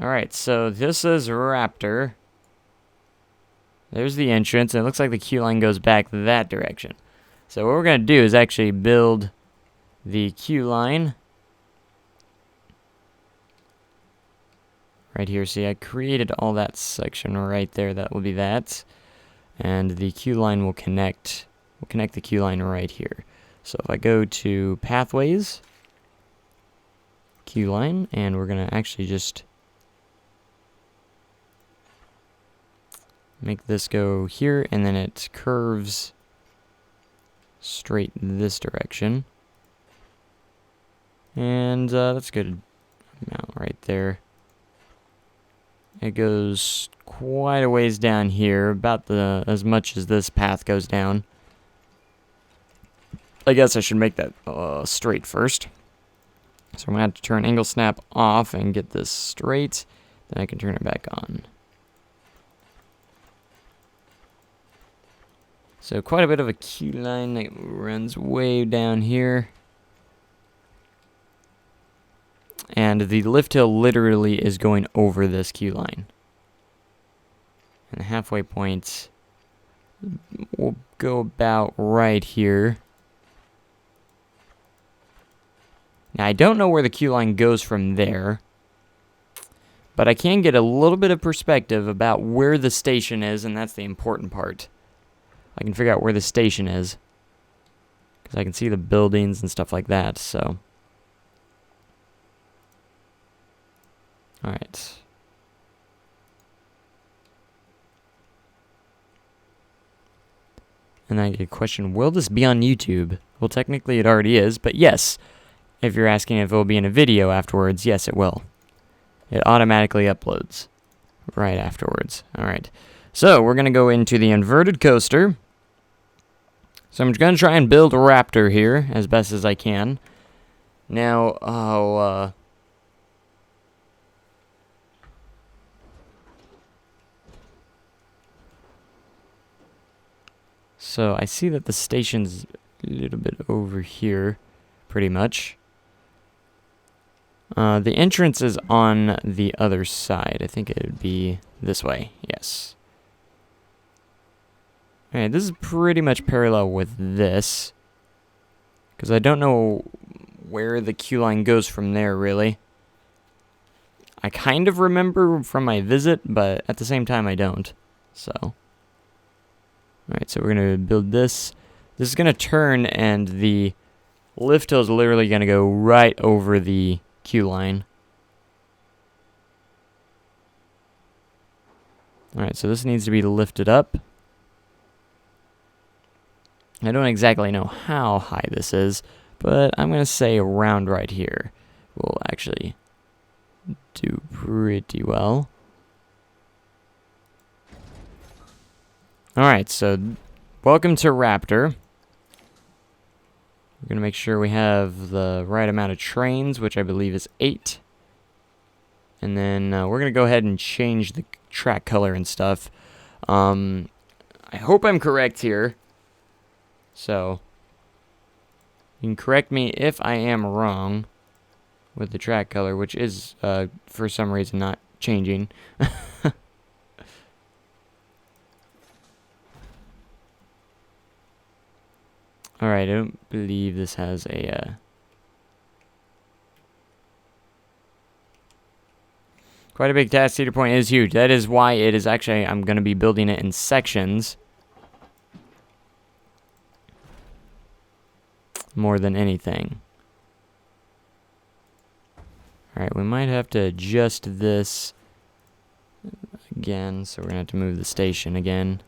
Alright, so this is Raptor. There's the entrance, and it looks like the queue line goes back that direction. So what we're going to do is actually build the queue line right here. See, I created all that section right there. That will be that. And the queue line will connect. We'll connect the queue line right here. So if I go to Pathways, queue line, and we're going to actually just make this go here, and then it curves straight this direction. And that's a good amount right there. It goes quite a ways down here, about as much as this path goes down. I guess I should make that straight first. So I'm going to have to turn angle snap off and get this straight. Then I can turn it back on. So quite a bit of a queue line that runs way down here. And the lift hill literally is going over this queue line. And the halfway point will go about right here. Now I don't know where the queue line goes from there, but I can get a little bit of perspective about where the station is, and that's the important part. I can figure out where the station is, because I can see the buildings and stuff like that, so. Alright. And I get a question, will this be on YouTube? Well, technically it already is, but yes. If you're asking if it will be in a video afterwards, yes, it will. It automatically uploads right afterwards. Alright. So, we're going to go into the inverted coaster. So, I'm going to try and build a Raptor here as best as I can. Now, So I see that the station's a little bit over here, pretty much. The entrance is on the other side. I think it would be this way. Yes. Alright, this is pretty much parallel with this. Because I don't know where the queue line goes from there, really. I kind of remember from my visit, but at the same time I don't. So. Alright, so we're going to build this. This is going to turn, and the lift hill is literally going to go right over the queue line. Alright, so this needs to be lifted up. I don't exactly know how high this is, but I'm going to say around right here will actually do pretty well. Alright, so welcome to Raptor. We're going to make sure we have the right amount of trains, which I believe is 8. And then we're going to go ahead and change the track color and stuff. I hope I'm correct here. So, you can correct me if I am wrong with the track color, which is, for some reason, not changing. Alright, I don't believe this has a, quite a big task. Cedar Point is huge. That is why it is actually, I'm going to be building it in sections. More than anything. Alright, we might have to adjust this again, so we're going to have to move the station again.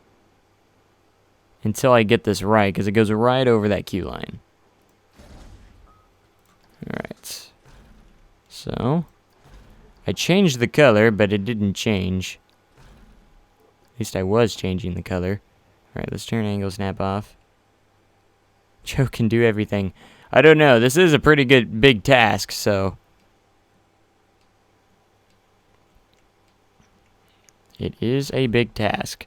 Until I get this right, because it goes right over that queue line. Alright. So, I changed the color, but it didn't change. At least I was changing the color. Alright, let's turn angle snap off. Joe can do everything. I don't know. This is a pretty good big task, so. It is a big task.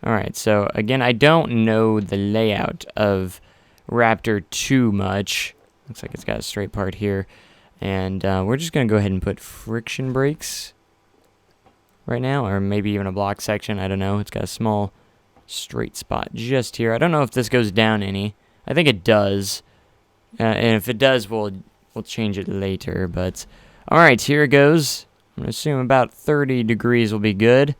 Alright, so again, I don't know the layout of Raptor too much. Looks like it's got a straight part here. And we're just going to go ahead and put friction brakes right now, or maybe even a block section. I don't know. It's got a small straight spot just here. I don't know if this goes down any. I think it does, and if it does, we'll change it later. But all right, here it goes. I'm gonna assume about 30 degrees will be good.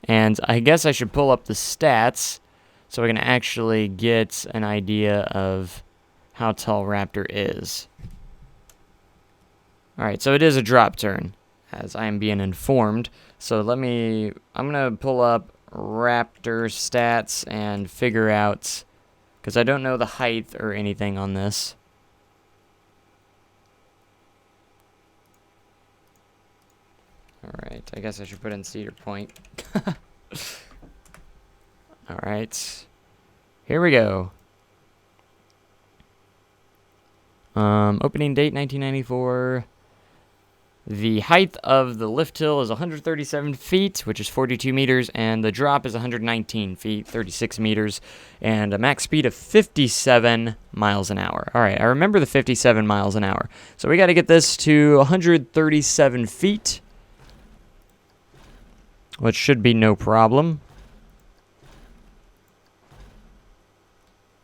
And I guess I should pull up the stats so I can actually get an idea of how tall Raptor is. All right, so it is a drop turn, as I am being informed. So I'm gonna pull up Raptor stats and figure out, because I don't know the height or anything on this. Alright, I guess I should put in Cedar Point. Alright, here we go. Opening date 1994. The height of the lift hill is 137 feet, which is 42 meters, and the drop is 119 feet, 36 meters, and a max speed of 57 miles an hour. All right, I remember the 57 miles an hour. So we got to get this to 137 feet, which should be no problem.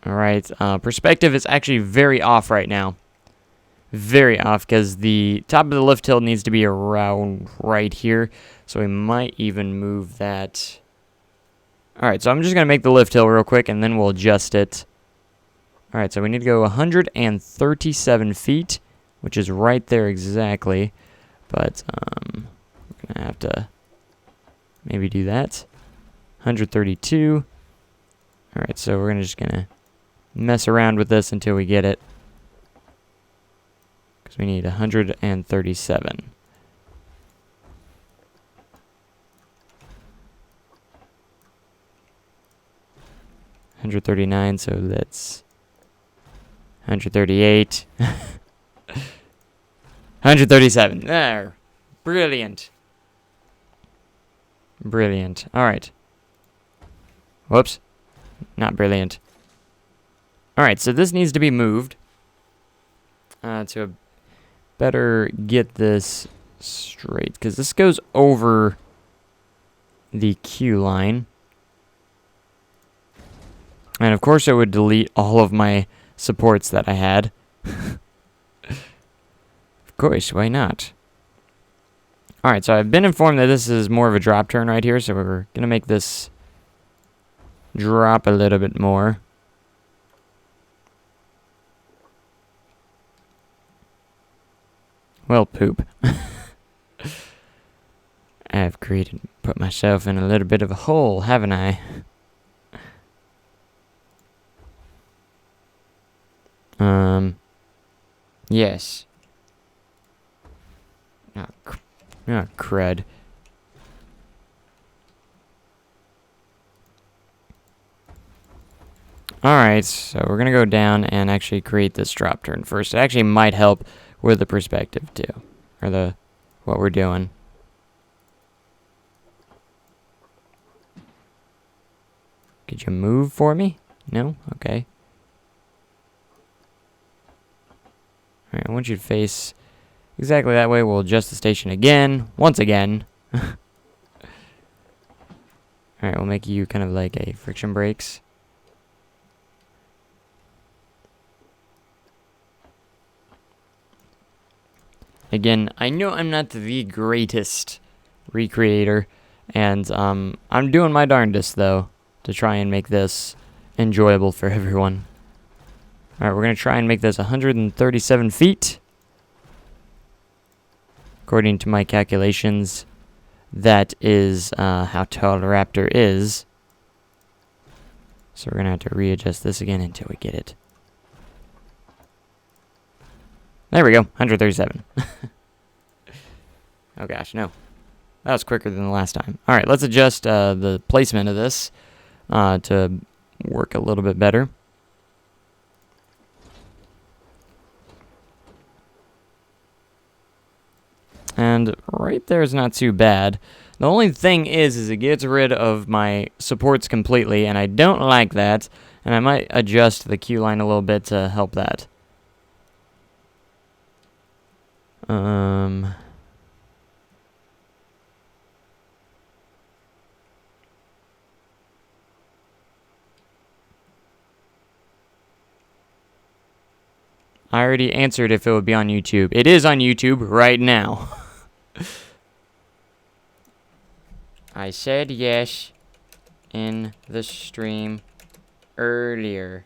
All right, perspective is actually very off right now. Very off, because the top of the lift hill needs to be around right here. So we might even move that. Alright, so I'm just going to make the lift hill real quick, and then we'll adjust it. Alright, so we need to go 137 feet, which is right there exactly. But we're going to have to maybe do that. 132. Alright, so we're just going to mess around with this until we get it. We need 137. 139, so that's 138. 137. There. Brilliant. Brilliant. All right. Whoops. Not brilliant. Alright, so this needs to be moved. To better get this straight. Because this goes over the queue line. And of course it would delete all of my supports that I had. Of course, why not? Alright, so I've been informed that this is more of a drop turn right here, so we're going to make this drop a little bit more. Well, poop. I've put myself in a little bit of a hole, haven't I? Yes. Oh, crud. Alright, so we're gonna go down and actually create this drop turn first. It actually might help with the perspective too. Or what we're doing. Could you move for me? No? Okay. Alright, I want you to face exactly that way. We'll adjust the station again. Once again. Alright, we'll make you kind of like a friction brakes. Again, I know I'm not the greatest recreator, and I'm doing my darndest, though, to try and make this enjoyable for everyone. Alright, we're going to try and make this 137 feet. According to my calculations, that is how tall the Raptor is. So we're going to have to readjust this again until we get it. There we go, 137. Oh gosh, no. That was quicker than the last time. Alright, let's adjust the placement of this to work a little bit better. And right there is not too bad. The only thing is it gets rid of my supports completely, and I don't like that. And I might adjust the queue line a little bit to help that. I already answered if it would be on YouTube. It is on YouTube right now. I said yes in the stream earlier.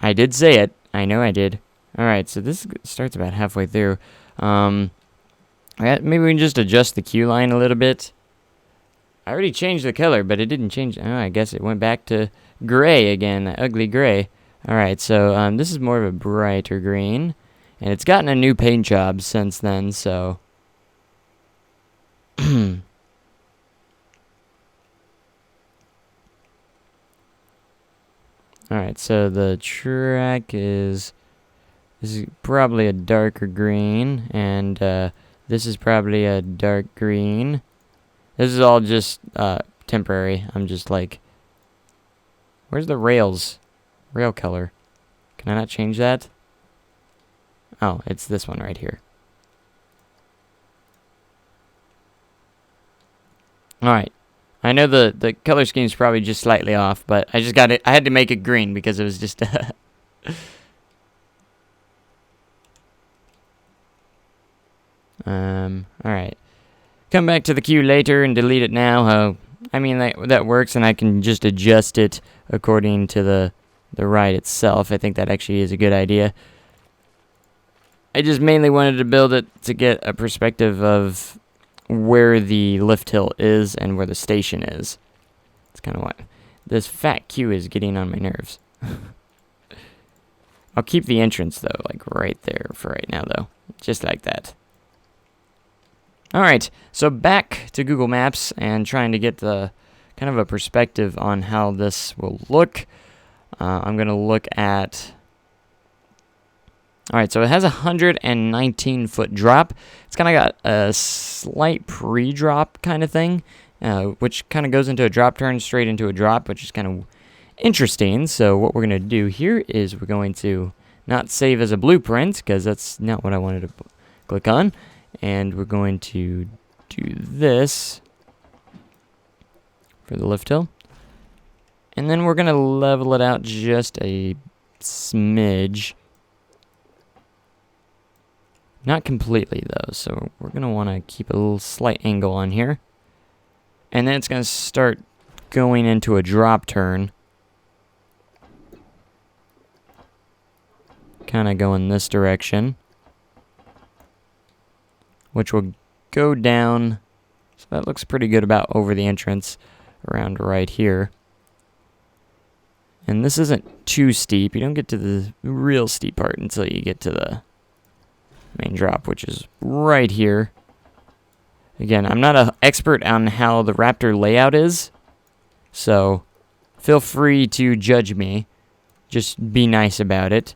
I did say it. I know I did. Alright, so this starts about halfway through. Maybe we can just adjust the queue line a little bit. I already changed the color, but it didn't change. Oh, I guess it went back to gray again, that ugly gray. Alright, so this is more of a brighter green. And it's gotten a new paint job since then, so... Alright, so the track is... This is probably a darker green, and this is probably a dark green. This is all just temporary. I'm just like... Where's the rails? Rail color. Can I not change that? Oh, it's this one right here. Alright. I know the color scheme is probably just slightly off, but I just got it. I had to make it green because it was just... Alright. Come back to the queue later and delete it now. I mean, that works, and I can just adjust it according to the ride itself. I think that actually is a good idea. I just mainly wanted to build it to get a perspective of where the lift hill is and where the station is. It's kind of what... This fat queue is getting on my nerves. I'll keep the entrance, though, like right there for right now, though. Just like that. Alright, so back to Google Maps and trying to get the kind of a perspective on how this will look. I'm going to look at Alright, so it has a 119-foot drop. It's kind of got a slight pre-drop kind of thing, which kind of goes into a drop turn straight into a drop, which is kind of interesting. So what we're going to do here is we're going to not save as a blueprint, because that's not what I wanted to click on. And we're going to do this for the lift hill. And then we're going to level it out just a smidge. Not completely, though, so we're going to want to keep a little slight angle on here. And then it's going to start going into a drop turn. Kind of going this direction. Which will go down. So that looks pretty good about over the entrance around right here. And this isn't too steep. You don't get to the real steep part until you get to the main drop, which is right here. Again, I'm not an expert on how the Raptor layout is, so feel free to judge me. Just be nice about it.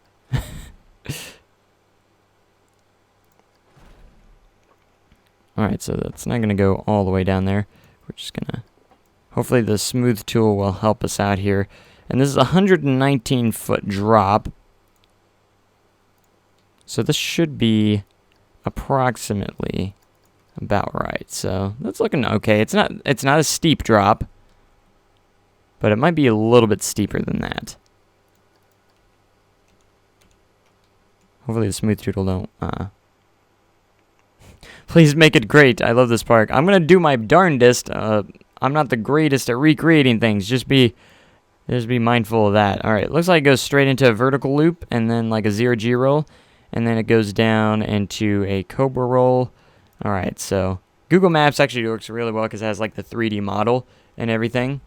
Alright, so that's not going to go all the way down there. We're just going to... Hopefully the smooth tool will help us out here. And this is a 119-foot drop. So this should be approximately about right. So that's looking okay. It's not a steep drop, but it might be a little bit steeper than that. Hopefully the smooth tool don't please make it great. I love this park. I'm gonna do my darndest. I'm not the greatest at recreating things. Just be mindful of that. Alright, looks like it goes straight into a vertical loop and then like a 0G roll. And then it goes down into a Cobra roll. Alright, so Google Maps actually works really well because it has like the 3D model and everything.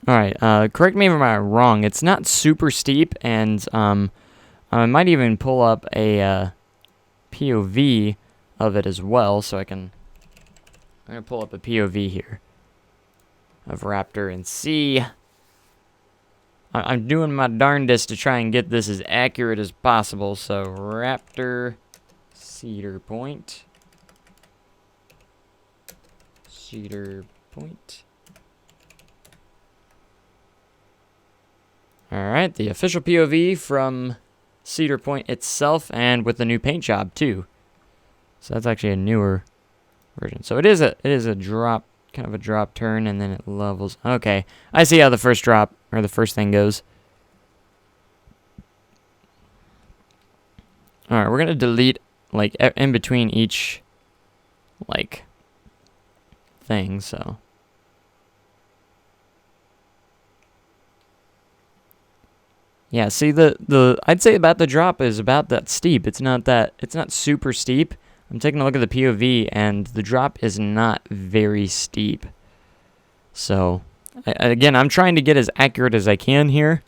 Alright, correct me if I'm wrong. It's not super steep, and I might even pull up a POV of it as well, so I'm going to pull up a POV here of Raptor and see. I'm doing my darndest to try and get this as accurate as possible. So Raptor, Cedar Point. Alright, the official POV from Cedar Point itself, and with the new paint job too. So that's actually a newer version. So it is a drop, kind of a drop turn, and then it levels. Okay, I see how the first drop, or the first thing goes. Alright, we're going to delete, like, in between each, like, thing, so. Yeah, see, I'd say about the drop is about that steep. It's not super steep. I'm taking a look at the POV, and the drop is not very steep. So, again, I'm trying to get as accurate as I can here.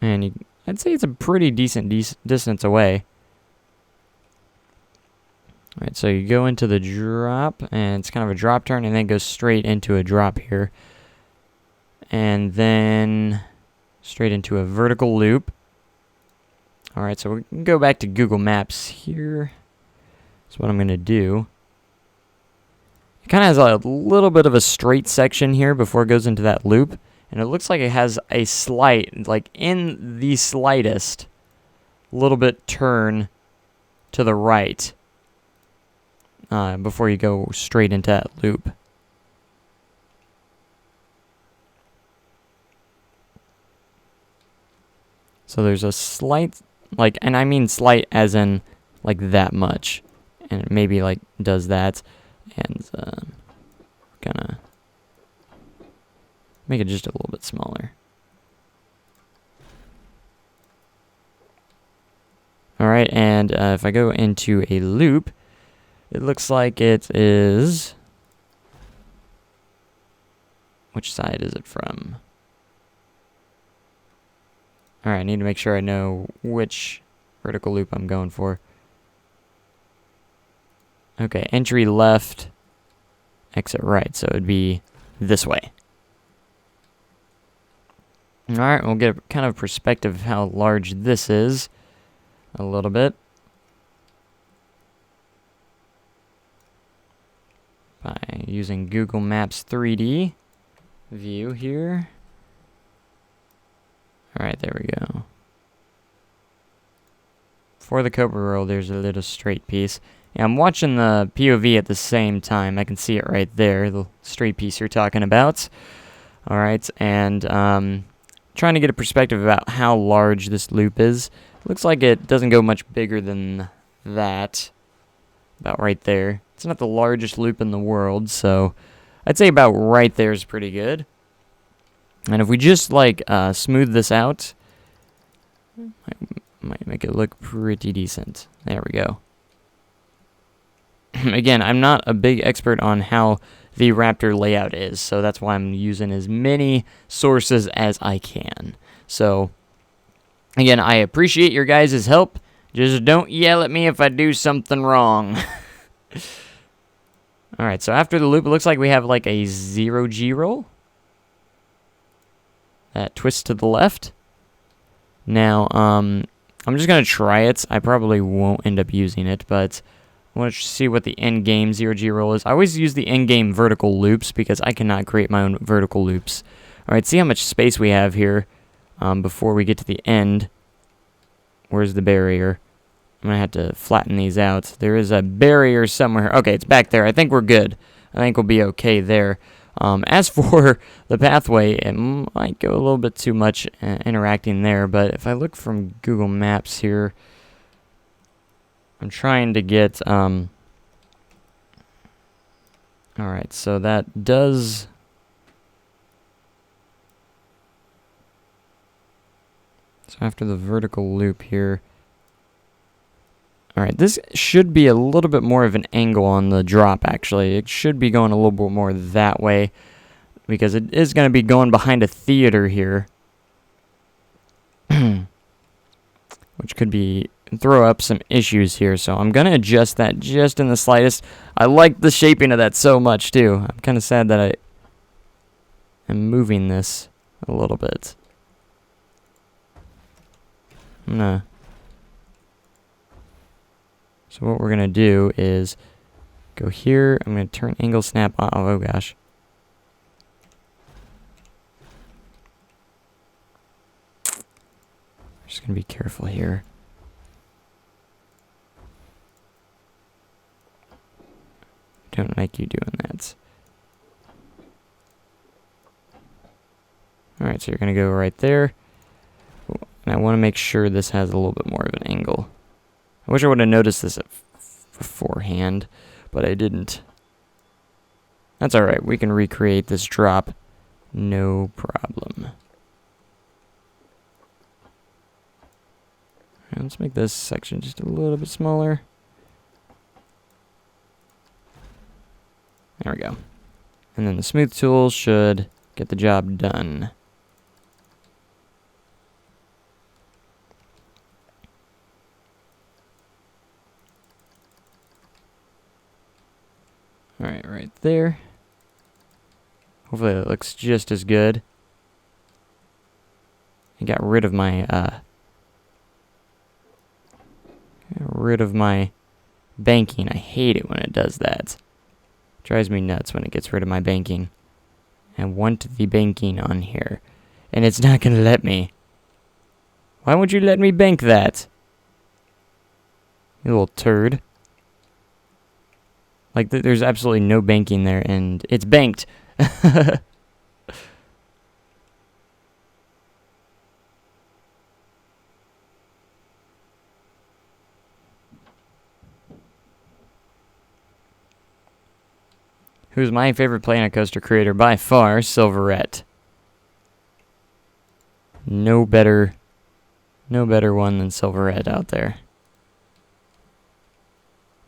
And I'd say it's a pretty decent distance away. Alright, so you go into the drop, and it's kind of a drop turn, and then goes straight into a drop here. And then straight into a vertical loop. Alright, so we can go back to Google Maps here. That's what I'm going to do. It kind of has a little bit of a straight section here before it goes into that loop. And it looks like it has a slight, like in the slightest, little bit turn to the right before you go straight into that loop. So there's a slight, like, and I mean slight as in, like, that much. And it maybe, like, does that. And, gonna make it just a little bit smaller. Alright, and if I go into a loop, it looks like it is... Which side is it from? Alright, I need to make sure I know which vertical loop I'm going for. Okay, entry left, exit right, so it'd be this way. Alright, we'll get kind of perspective of how large this is a little bit. By using Google Maps 3D view here. Alright, there we go. For the Cobra roll, there's a little straight piece. Yeah, I'm watching the POV at the same time. I can see it right there, the straight piece you're talking about. Alright, and trying to get a perspective about how large this loop is. Looks like it doesn't go much bigger than that. About right there. It's not the largest loop in the world, so I'd say about right there is pretty good. And if we just like smooth this out, might make it look pretty decent. There we go. Again, I'm not a big expert on how the Raptor layout is, so that's why I'm using as many sources as I can. So, again, I appreciate your guys' help. Just don't yell at me if I do something wrong. Alright, so after the loop, it looks like we have like a 0G roll. That twist to the left. Now, I'm just going to try it. I probably won't end up using it, but I want to see what the end-game 0G roll is. I always use the end-game vertical loops because I cannot create my own vertical loops. Alright, see how much space we have here before we get to the end. Where's the barrier? I'm going to have to flatten these out. There is a barrier somewhere. Okay, it's back there. I think we're good. I think we'll be okay there. As for the pathway, it might go a little bit too much interacting there, but if I look from Google Maps here, I'm trying to get, alright, so that does, so after the vertical loop here, alright, this should be a little bit more of an angle on the drop, actually. It should be going a little bit more that way, because it is going to be going behind a theater here. Which could be, throw up some issues here, so I'm going to adjust that just in the slightest. I like the shaping of that so much, too. I'm kind of sad that I am moving this a little bit. So what we're going to do is go here. I'm going to turn angle snap on. Oh, gosh. Just going to be careful here. Don't like you doing that. Alright, so you're going to go right there. And I want to make sure this has a little bit more of an angle. I wish I would have noticed this beforehand, but I didn't. That's alright, we can recreate this drop. No problem. Alright, let's make this section just a little bit smaller. There we go. And then the smooth tool should get the job done. Alright, right there. Hopefully that looks just as good. I got rid of my banking. I hate it when it does that. Drives me nuts when it gets rid of my banking. I want the banking on here. And it's not going to let me. Why won't you let me bank that? You little turd. Like, there's absolutely no banking there, and it's banked. Who's my favorite Planet Coaster creator? By far, Silverette. No better one than Silverette out there.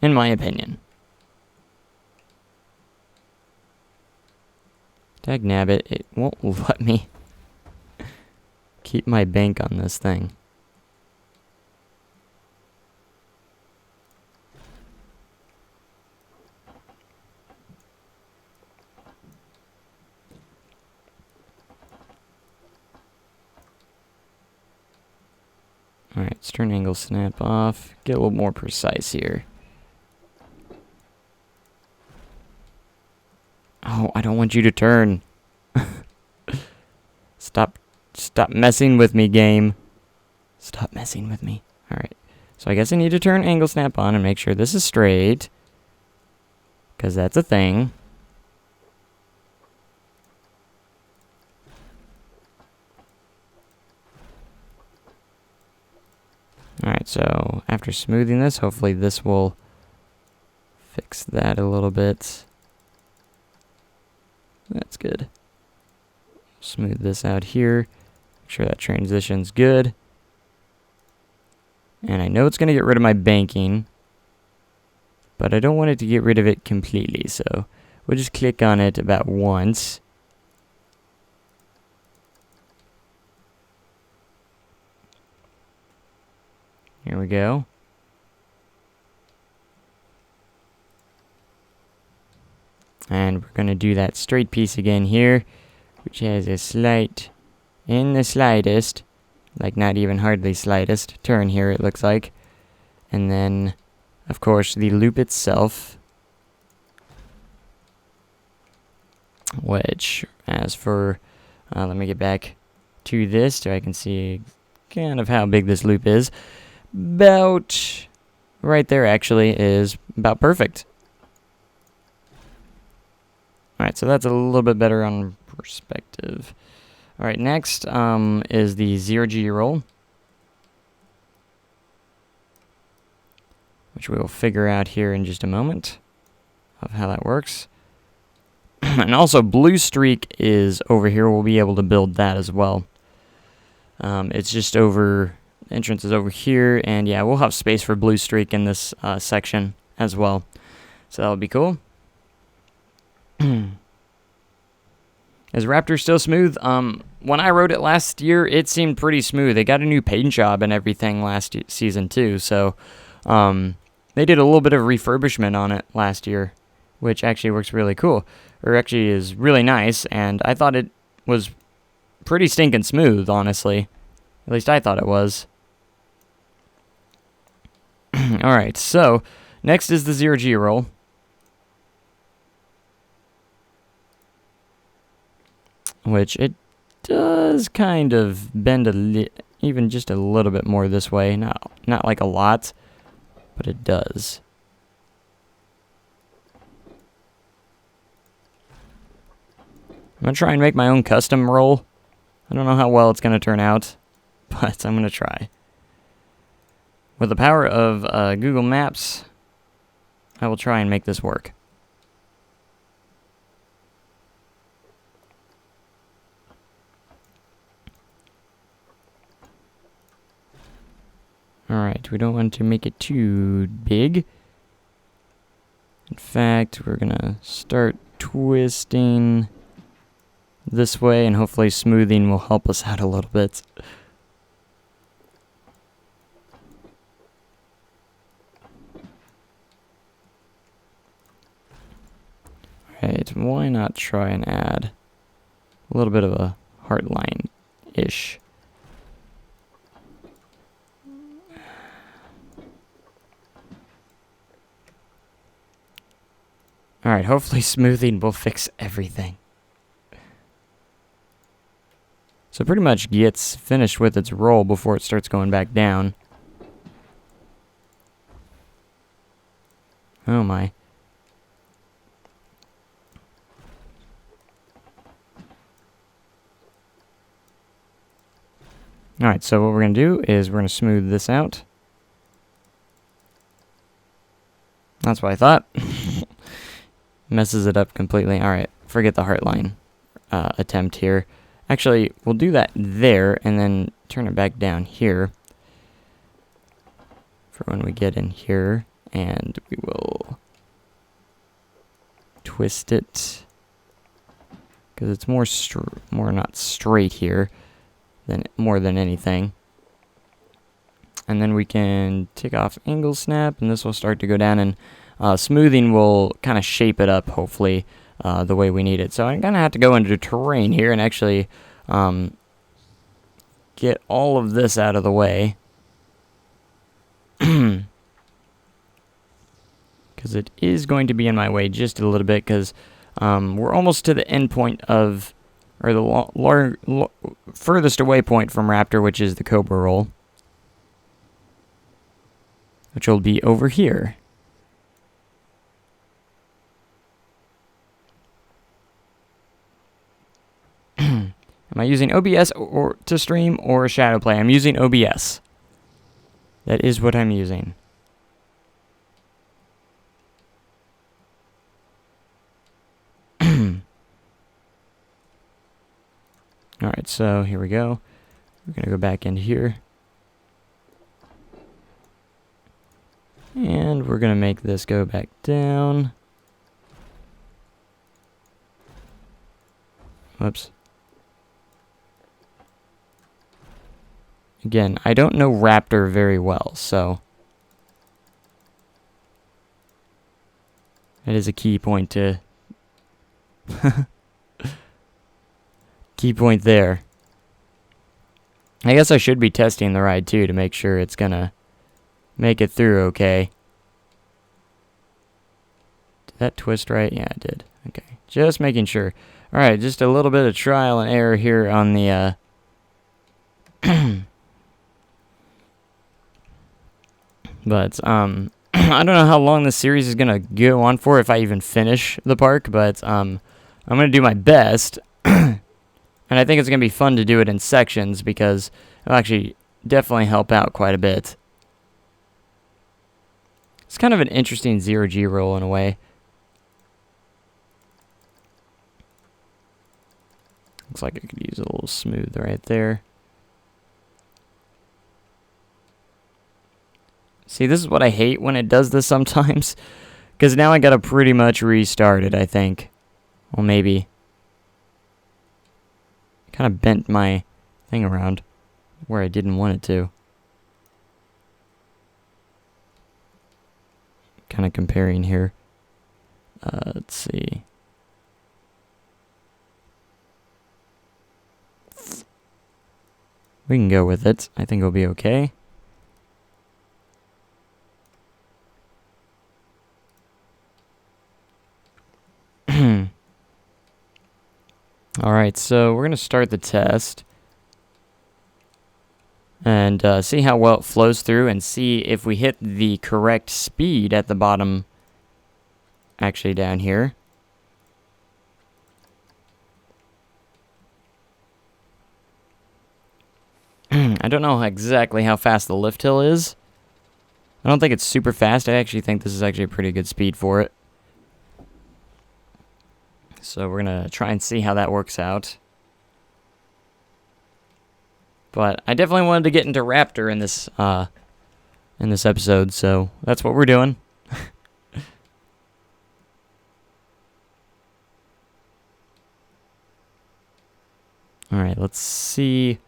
In my opinion. Dagnabbit, it won't let me keep my bank on this thing. Let's turn angle snap off. Get a little more precise here. Oh, I don't want you to turn. Stop messing with me, game. Stop messing with me. Alright. So I guess I need to turn angle snap on and make sure this is straight. Because that's a thing. Alright, so after smoothing this, hopefully this will fix that a little bit. That's good. Smooth this out here. Make sure that transition's good. And I know it's going to get rid of my banking, but I don't want it to get rid of it completely, so we'll just click on it about once. Here we go. And we're going to do that straight piece again here, which has a slight, in the slightest, like not even hardly slightest, turn here it looks like. And then, of course, the loop itself, which, as for, let me get back to this so I can see kind of how big this loop is. About right there actually is about perfect. Alright, so that's a little bit better on perspective. Alright, next is the 0G roll, which we will figure out here in just a moment of how that works. And also blue streak is over here. We'll be able to build that as well. It's just over, entrance is over here, and yeah, we'll have space for blue streak in this section as well. So that'll be cool. Is Raptor still smooth? When I wrote it last year, it seemed pretty smooth. They got a new paint job and everything last season too, so they did a little bit of refurbishment on it last year, which actually works really cool, or actually is really nice, and I thought it was pretty stinking smooth, honestly. At least I thought it was. Alright, so next is the 0G roll. Which it does kind of bend even just a little bit more this way. Not like a lot, but it does. I'm going to try and make my own custom roll. I don't know how well it's going to turn out, but I'm going to try. With the power of Google Maps, I will try and make this work. Alright, we don't want to make it too big. In fact, we're gonna start twisting this way, and hopefully smoothing will help us out a little bit. Alright, why not try and add a little bit of a heart line-ish. Alright, hopefully smoothing will fix everything. So pretty much gets finished with its roll before it starts going back down. Oh my. Alright, so what we're going to do is we're going to smooth this out. That's what I thought. Messes it up completely. Alright, forget the heartline attempt here. Actually, we'll do that there and then turn it back down here for when we get in here, and we will twist it because it's more not straight here than more than anything. And then we can take off angle snap, and this will start to go down, and smoothing will kind of shape it up, hopefully, the way we need it. So I'm going to have to go into terrain here and actually get all of this out of the way. Because it is going to be in my way just a little bit, because we're almost to the end point of, or the furthest away point from Raptor, which is the Cobra roll, which will be over here. Am I using OBS or to stream or shadow play? I'm using OBS. That is what I'm using. Alright, so here we go. We're going to go back into here. And we're going to make this go back down. Whoops. Again, I don't know Raptor very well, so it is a key point to key point there. I guess I should be testing the ride too to make sure it's gonna make it through okay. Did that twist right? Yeah, it did. Okay, just making sure. Alright, just a little bit of trial and error here on the but I don't know how long this series is gonna go on for, if I even finish the park, but I'm gonna do my best. And I think it's gonna be fun to do it in sections, because it'll actually definitely help out quite a bit. It's kind of an interesting zero-G roll in a way. Looks like I could use a little smooth right there. See, this is what I hate when it does this sometimes. Because now I gotta pretty much restart it, I think. Well, maybe. Kind of bent my thing around where I didn't want it to. Kind of comparing here. Let's see. We can go with it. I think it'll be okay. Alright, so we're going to start the test. And see how well it flows through, and see if we hit the correct speed at the bottom. Actually down here. I don't know exactly how fast the lift hill is. I don't think it's super fast. I actually think this is actually a pretty good speed for it. So we're going to try and see how that works out. But I definitely wanted to get into Raptor in this episode, so that's what we're doing. Alright, let's see.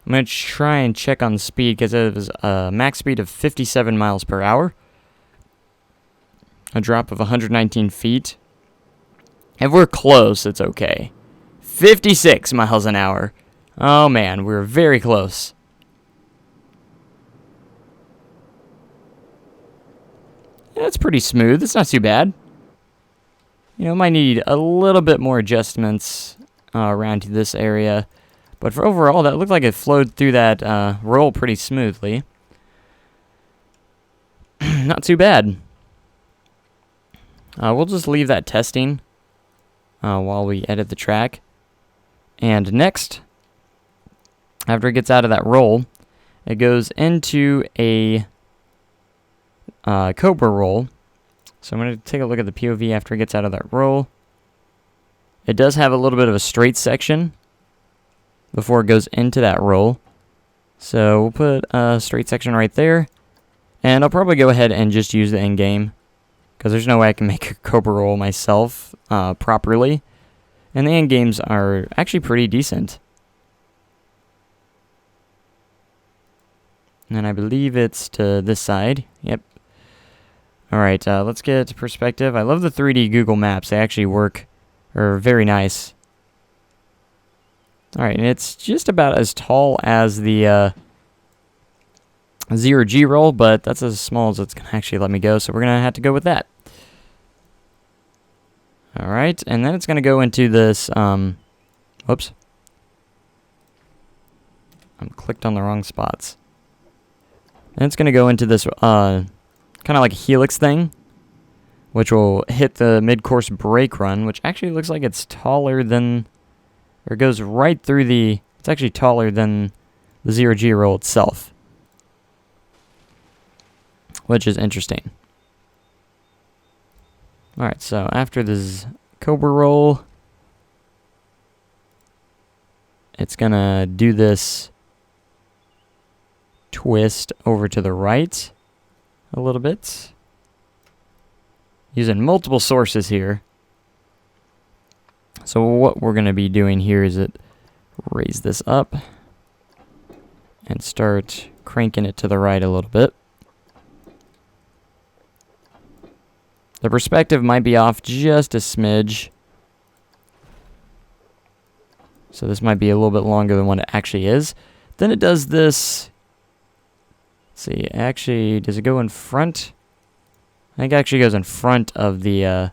I'm going to try and check on speed, because it was a max speed of 57 miles per hour. A drop of 119 feet. If we're close, it's okay. 56 miles an hour. Oh man, we're very close. Yeah, it's pretty smooth. It's not too bad. You know, might need a little bit more adjustments around this area. But for overall, that looked like it flowed through that roll pretty smoothly. Not too bad. We'll just leave that testing while we edit the track. And next, after it gets out of that roll, it goes into a Cobra roll. So I'm going to take a look at the POV after it gets out of that roll. It does have a little bit of a straight section before it goes into that roll. So we'll put a straight section right there. And I'll probably go ahead and just use the end game, because there's no way I can make a Cobra roll myself properly. And the end games are actually pretty decent. And I believe it's to this side. Yep. Alright, let's get to perspective. I love the 3D Google Maps. They actually work, are very nice. Alright, and it's just about as tall as the zero G roll, but that's as small as it's going to actually let me go, so we're going to have to go with that. Alright, and then it's going to go into this, whoops. I'm clicked on the wrong spots. And it's going to go into this, kind of like a helix thing, which will hit the mid-course brake run, which actually looks like it's taller than, or it goes right through the, it's actually taller than the zero G roll itself, which is interesting. Alright, so after this Cobra roll, it's gonna do this twist over to the right a little bit. Using multiple sources here. So what we're gonna be doing here is raise this up and start cranking it to the right a little bit. The perspective might be off just a smidge. So this might be a little bit longer than what it actually is. Then it does this. Let's see, actually, does it go in front? I think it actually goes in front of the,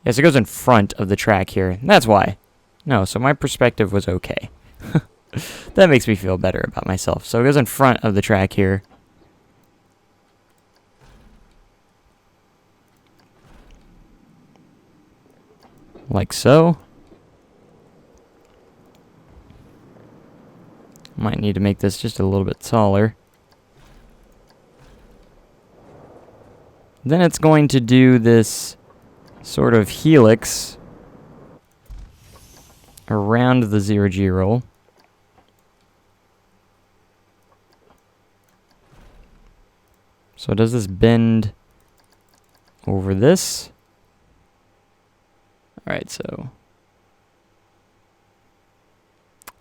yes, it goes in front of the track here. That's why. No, so my perspective was okay. That makes me feel better about myself. So it goes in front of the track here. Like so. Might need to make this just a little bit taller. Then it's going to do this sort of helix around the zero G roll. So does this bend over this? Alright, so.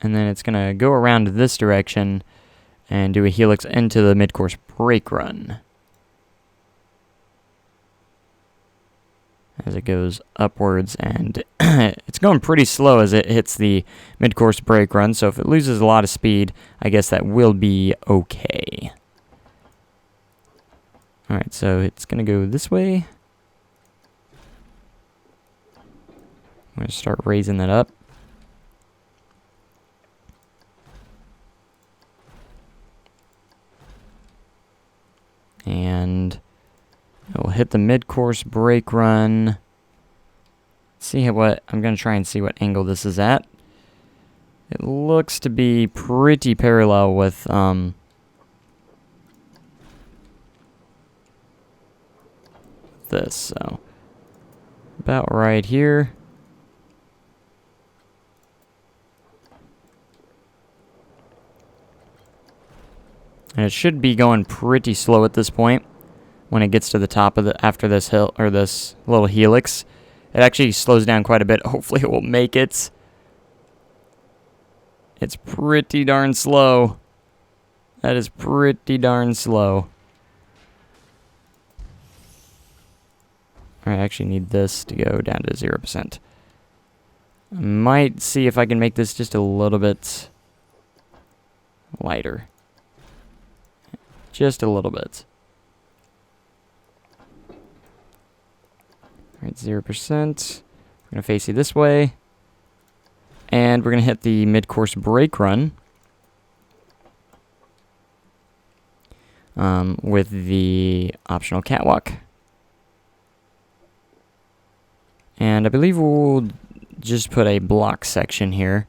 And then it's going to go around this direction and do a helix into the mid-course brake run. As it goes upwards, and it's going pretty slow as it hits the mid-course brake run, so if it loses a lot of speed, I guess that will be okay. Alright, so it's going to go this way. I'm going to start raising that up. And it will hit the mid-course brake run. See what I'm going to try and see what angle this is at. It looks to be pretty parallel with this, so about right here. And it should be going pretty slow at this point when it gets to the top of the, after this hill, or this little helix. It actually slows down quite a bit. Hopefully it will make it. It's pretty darn slow. That is pretty darn slow. I actually need this to go down to 0%. I might see if I can make this just a little bit lighter. Just a little bit. Alright, 0%. We're going to face you this way. And we're going to hit the mid-course brake run. With the optional catwalk. And I believe we'll just put a block section here.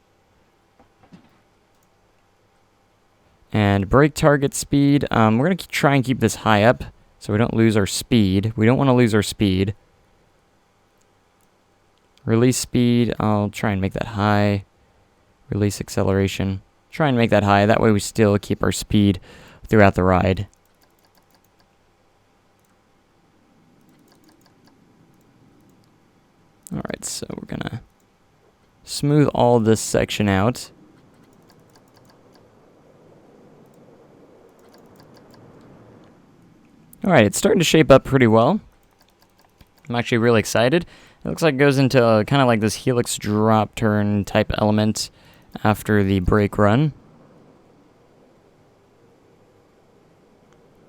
And brake target speed, we're going to try and keep this high up so we don't lose our speed. We don't want to lose our speed. Release speed, I'll try and make that high. Release acceleration, try and make that high. That way we still keep our speed throughout the ride. Alright, so we're going to smooth all this section out. Alright, it's starting to shape up pretty well. I'm actually really excited. It looks like it goes into kind of like this helix drop turn type element after the brake run.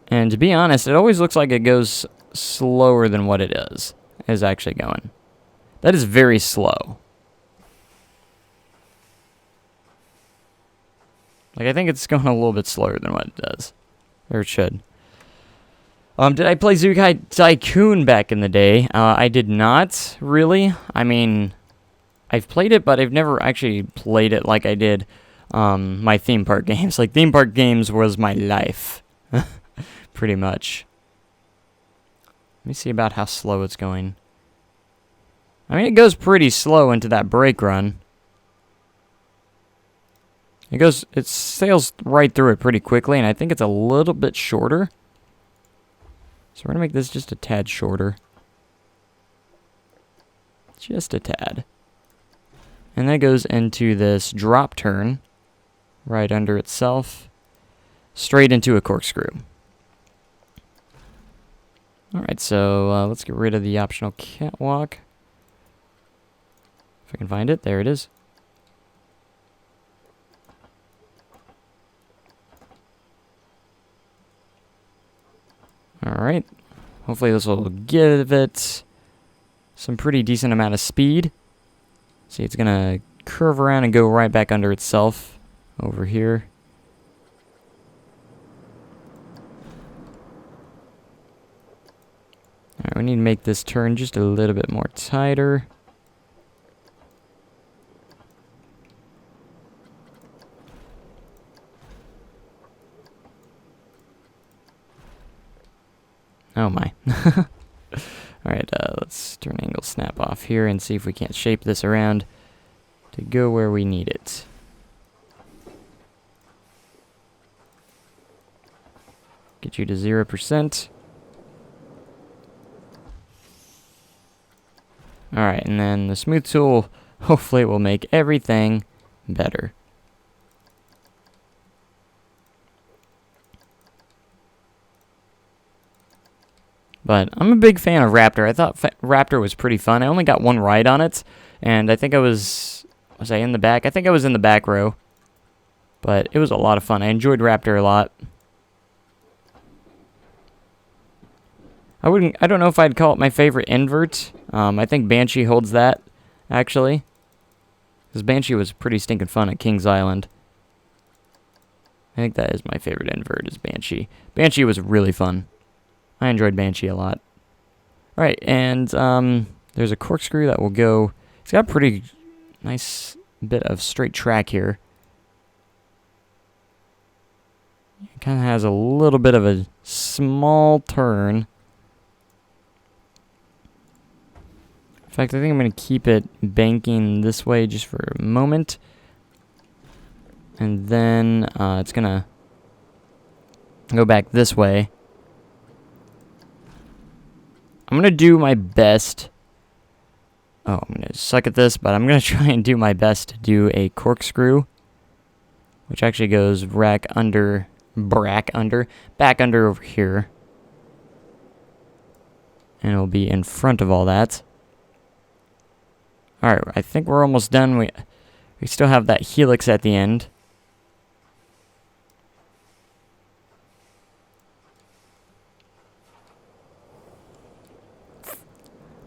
And to be honest, it always looks like it goes slower than what it is actually going. That is very slow. Like, I think it's going a little bit slower than what it does. Or it should. Did I play Zoo Tycoon back in the day? I did not, really. I mean, I've played it, but I've never actually played it like I did my theme park games. Like, theme park games was my life. Pretty much. Let me see about how slow it's going. I mean, it goes pretty slow into that brake run. It sails right through it pretty quickly, and I think it's a little bit shorter. So we're going to make this just a tad shorter. Just a tad. And then it goes into this drop turn right under itself, straight into a corkscrew. Alright, so let's get rid of the optional catwalk. If I can find it, there it is. Alright, hopefully this will give it some pretty decent amount of speed. See, it's going to curve around and go right back under itself over here. Alright, we need to make this turn just a little bit more tighter. Oh my. Alright, let's turn angle snap off here and see if we can't shape this around to go where we need it. Get you to 0%. Alright, and then the smooth tool, hopefully will make everything better. But I'm a big fan of Raptor. I thought Raptor was pretty fun. I only got one ride on it, and I think I was I in the back? I think I was in the back row. But it was a lot of fun. I enjoyed Raptor a lot. I don't know if I'd call it my favorite invert. I think Banshee holds that, actually. Because Banshee was pretty stinking fun at Kings Island. I think that is my favorite invert, is Banshee. Banshee was really fun. I enjoyed Banshee a lot. Alright, and there's a corkscrew that will go... It's got a pretty nice bit of straight track here. It kind of has a little bit of a small turn. In fact, I think I'm going to keep it banking this way just for a moment. And then it's going to go back this way. I'm going to do my best. Oh, I'm going to suck at this, but I'm going to try and do my best to do a corkscrew, which actually goes back under over here. And it'll be in front of all that. Alright, I think we're almost done. We still have that helix at the end.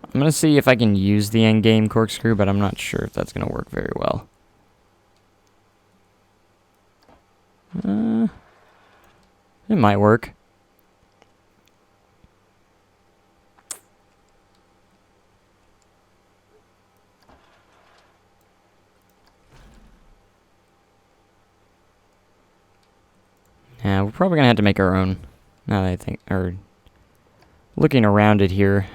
I'm going to see if I can use the endgame corkscrew, but I'm not sure if that's going to work very well. It might work. Yeah, we're probably going to have to make our own, now that I think, or looking around it here.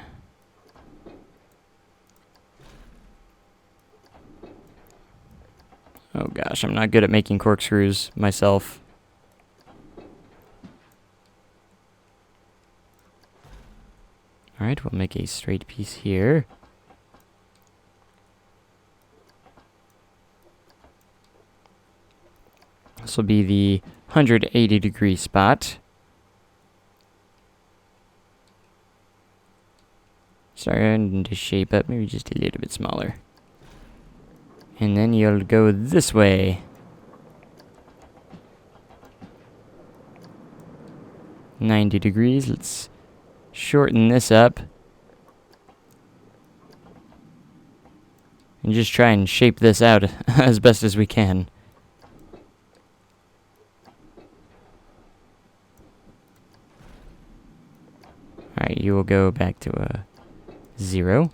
Oh gosh, I'm not good at making corkscrews myself. Alright, we'll make a straight piece here. This will be the 180-degree spot. Starting to shape up, maybe just a little bit smaller. And then you'll go this way. 90 degrees. Let's shorten this up. And just try and shape this out as best as we can. Alright, you will go back to a 0.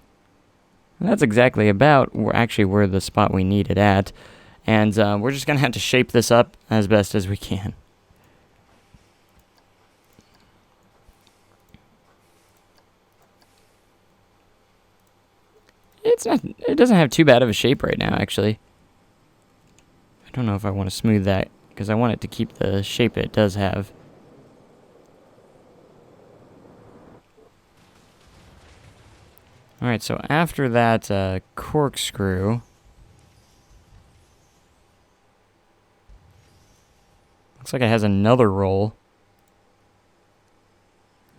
And that's exactly about where the spot we need it at. And we're just going to have to shape this up as best as we can. It doesn't have too bad of a shape right now, actually. I don't know if I want to smooth that, because I want it to keep the shape it does have. Alright, so after that corkscrew, looks like it has another roll.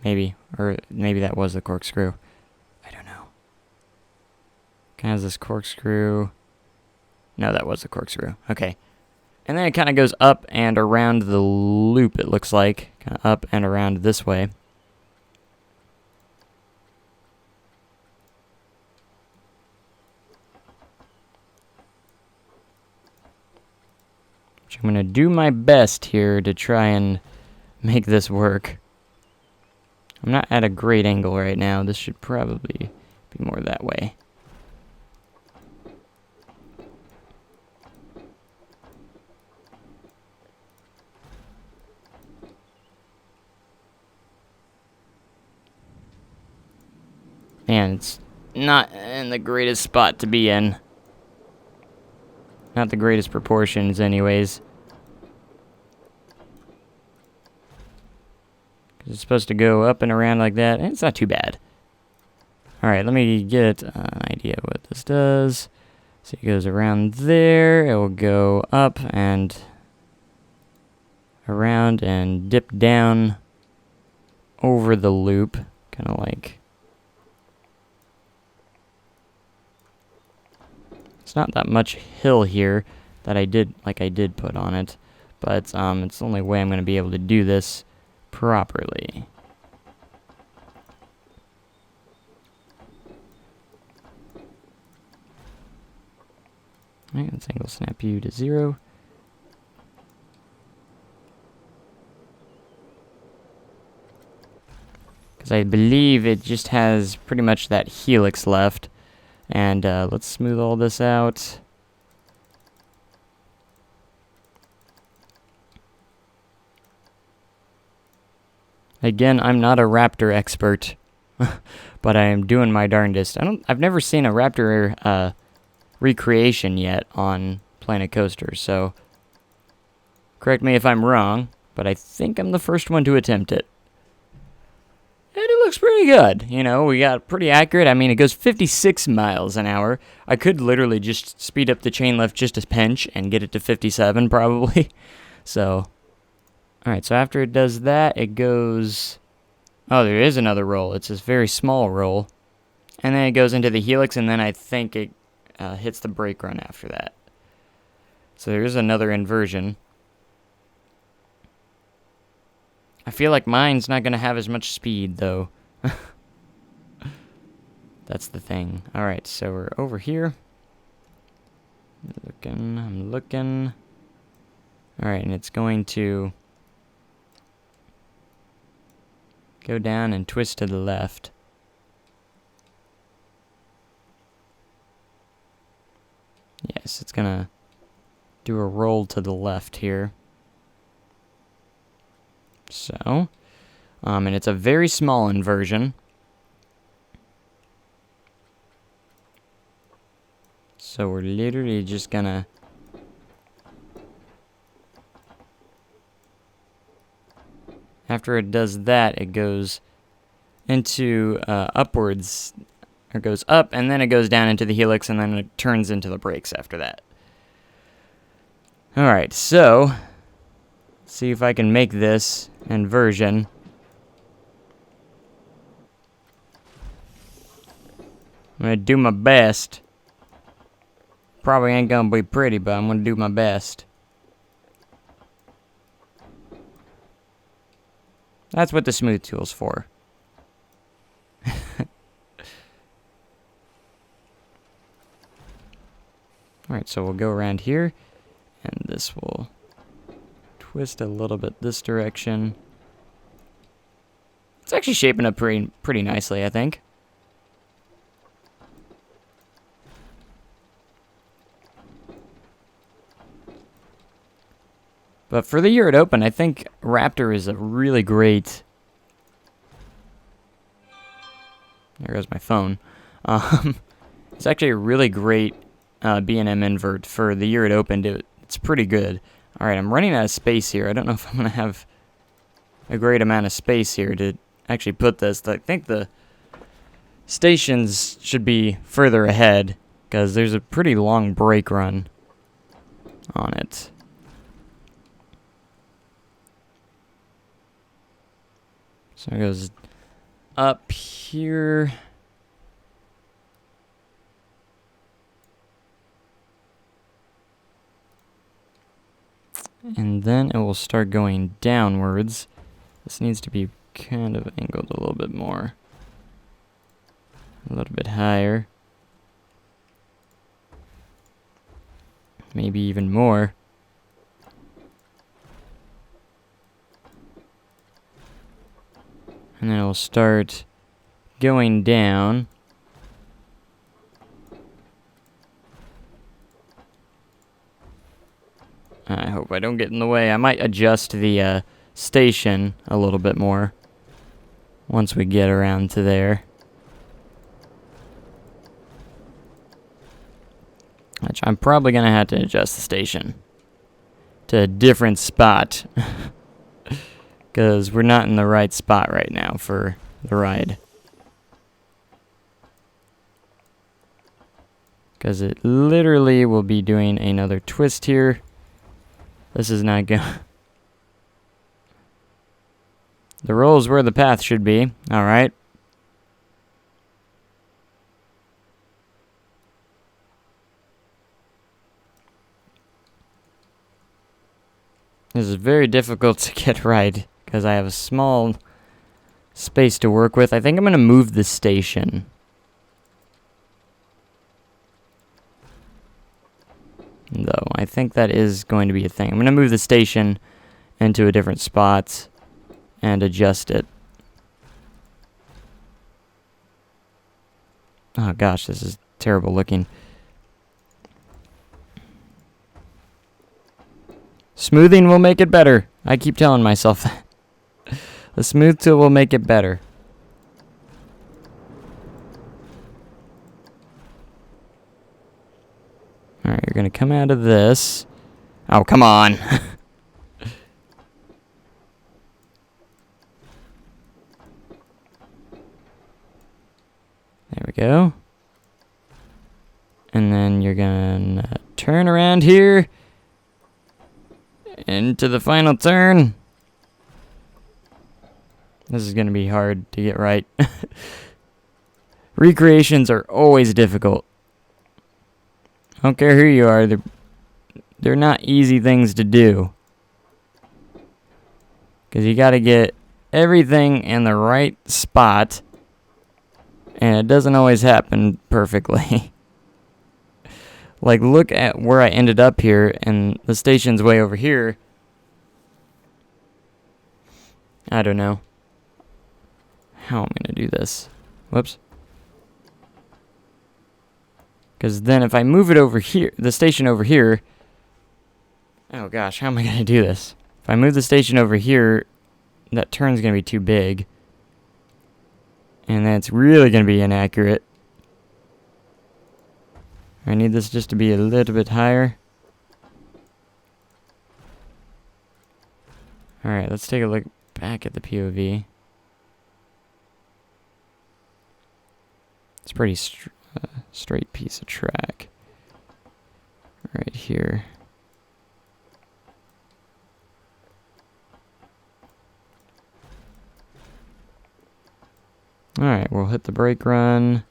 Maybe, or maybe that was the corkscrew. I don't know. Kind of has this corkscrew. No, that was the corkscrew. Okay. And then it kind of goes up and around the loop, it looks like. Kind of up and around this way. Which I'm going to do my best here to try and make this work. I'm not at a great angle right now. This should probably be more that way. Man, it's not in the greatest spot to be in. Not the greatest proportions, anyways. It's supposed to go up and around like that, and it's not too bad. Alright, let me get an idea of what this does. So it goes around there, it will go up and around and dip down over the loop, kind of like... It's not that much hill here that I did put on it, but it's the only way I'm going to be able to do this properly. Alright, let's angle snap you to 0. Because I believe it just has pretty much that helix left. And let's smooth all this out. Again, I'm not a Raptor expert, but I am doing my darndest. I've never seen a Raptor recreation yet on Planet Coaster, so correct me if I'm wrong, but I think I'm the first one to attempt it. And it looks pretty good. You know, we got pretty accurate. I mean, it goes 56 miles an hour. I could literally just speed up the chain lift just a pinch and get it to 57 probably. So, alright, so after it does that, it goes... Oh, there is another roll. It's this very small roll. And then it goes into the helix, and then I think it hits the brake run after that. So there's another inversion. I feel like mine's not going to have as much speed, though. That's the thing. Alright, so we're over here. I'm looking. Alright, and it's going to go down and twist to the left. Yes, it's going to do a roll to the left here. So, and it's a very small inversion. So we're literally just gonna... After it does that, it goes into upwards, or goes up, and then it goes down into the helix, and then it turns into the brakes after that. Alright, so... see if I can make this inversion. I'm gonna do my best. Probably ain't gonna be pretty, but I'm gonna do my best. That's what the smooth tool's for. Alright, so we'll go around here, and this will twist a little bit this direction. It's actually shaping up pretty nicely, I think. But for the year it opened, I think Raptor is a really great... There goes my phone. It's actually a really great B&M invert for the year it opened. It's pretty good. Alright, I'm running out of space here. I don't know if I'm going to have a great amount of space here to actually put this. I think the stations should be further ahead, because there's a pretty long brake run on it. So it goes up here. And then it will start going downwards. This needs to be kind of angled a little bit more. A little bit higher. Maybe even more. And then it'll start going down. I hope I don't get in the way. I might adjust the station a little bit more once we get around to there. Which I'm probably going to have to adjust the station to a different spot. Because we're not in the right spot right now for the ride. Because it literally will be doing another twist here. This is not good. The roll is where the path should be. Alright. This is very difficult to get right, because I have a small space to work with. I think I'm going to move the station. Though, I think that is going to be a thing. I'm going to move the station into a different spot and adjust it. Oh gosh, this is terrible looking. Smoothing will make it better. I keep telling myself that. The smooth tool will make it better. Alright, you're going to come out of this. Oh, come on. There we go. And then you're going to turn around here. Into the final turn. This is going to be hard to get right. Recreations are always difficult. I don't care who you are, they're not easy things to do. Because you got to get everything in the right spot. And it doesn't always happen perfectly. Like, look at where I ended up here, and the station's way over here. I don't know how I'm going to do this. Whoops. Because then if I move it over here, the station over here... Oh gosh, how am I going to do this? If I move the station over here, that turn's going to be too big. And that's really going to be inaccurate. I need this just to be a little bit higher. Alright, let's take a look back at the POV. It's a pretty straight piece of track. Right here. Alright, we'll hit the brake run.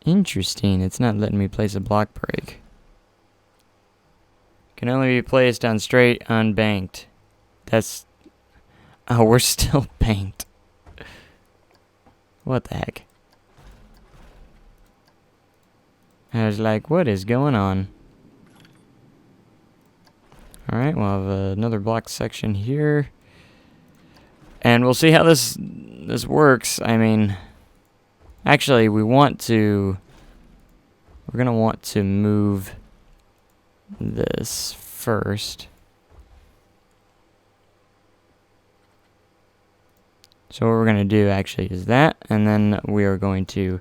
Interesting. It's not letting me place a block break. Can only be placed on straight unbanked. That's... Oh, we're still banked. What the heck? I was like, what is going on? Alright, we'll have another block section here. And we'll see how this works. I mean, actually, we're going to want to move this first. So what we're going to do actually is that, and then we are going to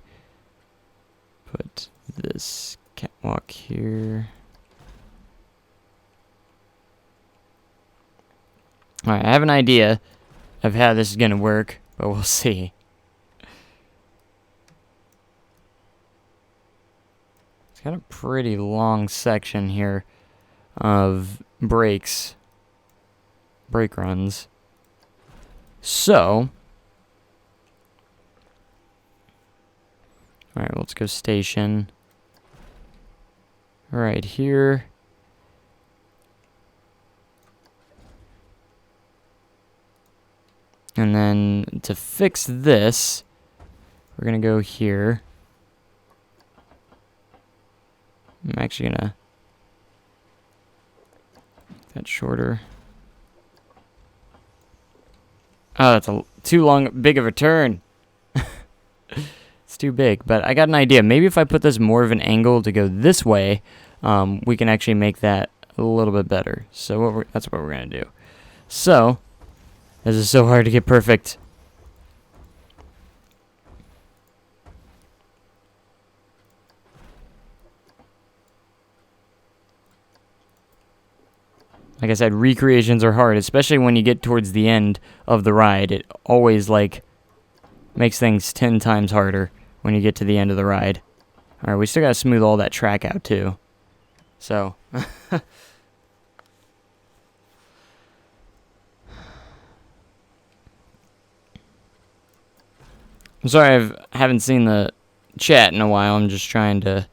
put this catwalk here. Alright, I have an idea of how this is going to work, but we'll see. It's got a pretty long section here of brake runs. So, alright, let's go station. Right here. And then to fix this, we're going to go here. I'm actually going to make that shorter. Oh, that's too big of a turn. It's too big, but I got an idea. Maybe if I put this more of an angle to go this way, we can actually make that a little bit better. So that's what we're going to do. So, this is so hard to get perfect. Like I said, recreations are hard, especially when you get towards the end of the ride. It always, like, makes things 10 times harder when you get to the end of the ride. Alright, we still gotta smooth all that track out, too. So... I'm sorry I haven't seen the chat in a while. I'm just trying to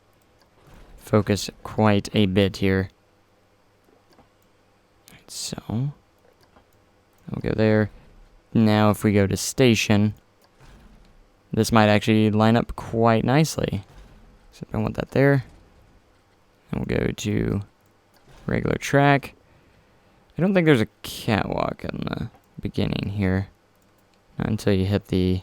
focus quite a bit here. So, we'll go there. Now if we go to station, this might actually line up quite nicely. So I want that there. And we'll go to regular track. I don't think there's a catwalk in the beginning here. Not until you hit the...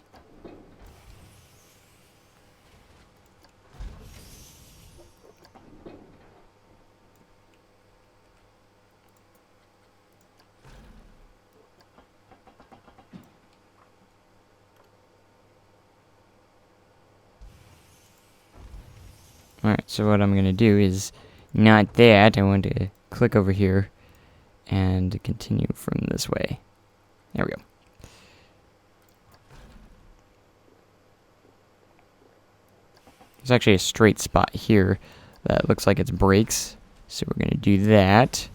Alright, so what I'm going to do is not that. I want to click over here and continue from this way. There we go. There's actually a straight spot here that looks like it's brakes. So we're going to do that.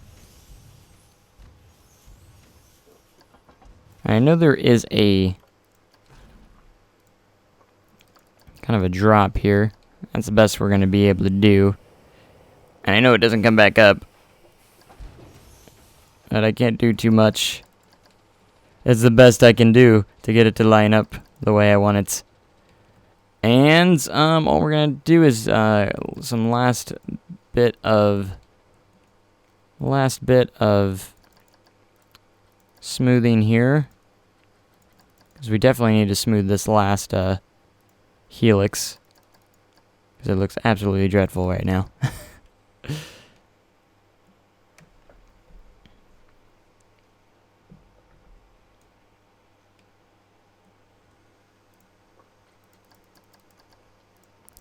I know there is a kind of a drop here. That's the best we're going to be able to do. And I know it doesn't come back up. But I can't do too much. It's the best I can do to get it to line up the way I want it. And all we're going to do is some last bit of smoothing here. Because we definitely need to smooth this last helix. Because it looks absolutely dreadful right now.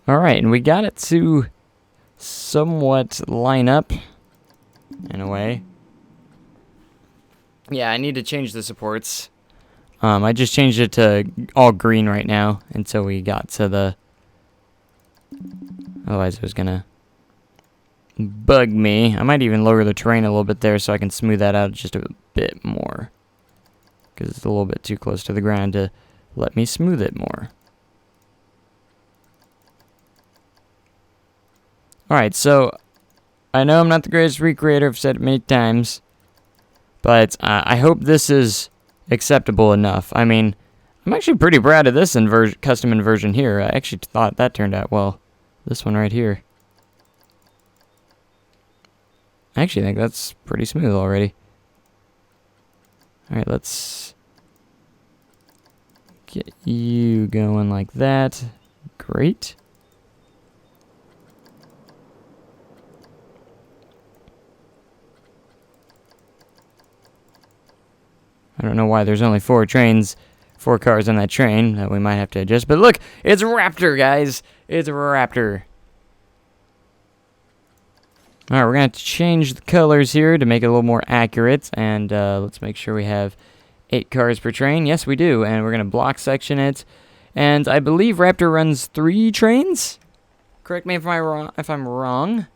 Alright, and we got it to somewhat line up, in a way. Yeah, I need to change the supports. I just changed it to all green right now until we got to the... Otherwise it was gonna bug me. I might even lower the terrain a little bit there so I can smooth that out just a bit more. Because it's a little bit too close to the ground to let me smooth it more. Alright, so I know I'm not the greatest recreator, I've said it many times, but I hope this is acceptable enough. I mean, I'm actually pretty proud of this custom inversion here. I actually thought that turned out well. This one right here. I actually think that's pretty smooth already. Alright, let's get you going like that. Great. I don't know why there's only 4 cars on that train that we might have to adjust. But look, it's Raptor, guys. It's Raptor. Alright, we're going to have to change the colors here to make it a little more accurate. And let's make sure we have 8 cars per train. Yes, we do. And we're going to block section it. And I believe Raptor runs 3 trains? Correct me if I'm wrong.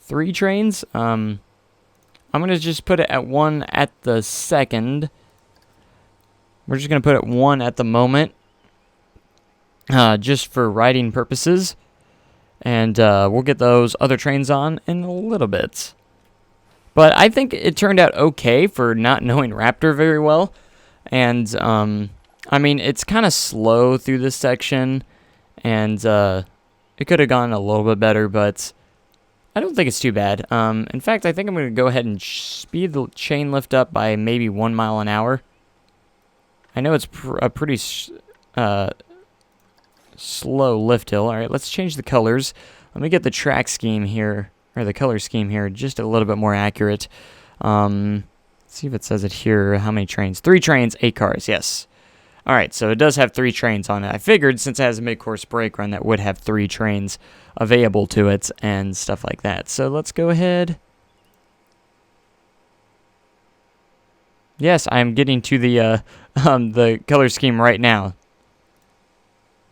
3 trains? I'm going to just put it at 1 at the second. We're just going to put it 1 at the moment. Just for writing purposes. And we'll get those other trains on in a little bit. But I think it turned out okay for not knowing Raptor very well. And, I mean, it's kind of slow through this section. And it could have gone a little bit better, but I don't think it's too bad. In fact, I think I'm going to go ahead and speed the chain lift up by maybe 1 mile an hour. I know it's a pretty slow lift hill. Alright, let's change the colors. Let me get the track scheme here, or the color scheme here, just a little bit more accurate. Let's see if it says it here. How many trains? 3 trains, 8 cars, yes. Alright, so it does have 3 trains on it. I figured since it has a mid-course brake run that would have 3 trains available to it and stuff like that. So let's go ahead. Yes, I'm getting to the color scheme right now.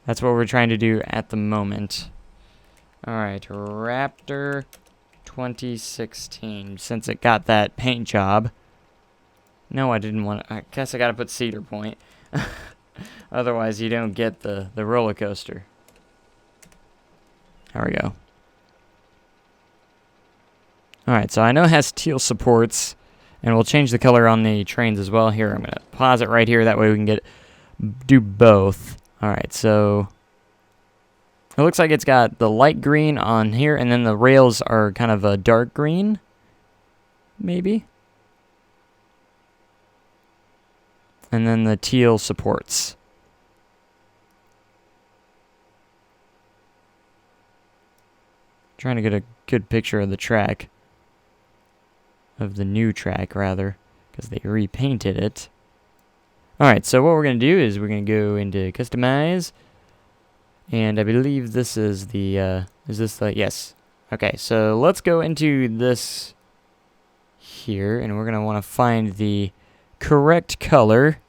That's what we're trying to do at the moment. Alright, Raptor 2016. Since it got that paint job. No, I didn't want to. I guess I gotta put Cedar Point. Otherwise, you don't get the roller coaster. There we go. Alright, so I know it has teal supports. And we'll change the color on the trains as well. Here, I'm going to pause it right here. That way we can do both. Alright, so it looks like it's got the light green on here, and then the rails are kind of a dark green, maybe. And then the teal supports. Trying to get a good picture of the track. Of the new track, rather, because they repainted it. Alright, so what we're going to do is we're going to go into Customize. And I believe this is the, is this the, yes. Okay, so let's go into this here, and we're going to want to find the correct color.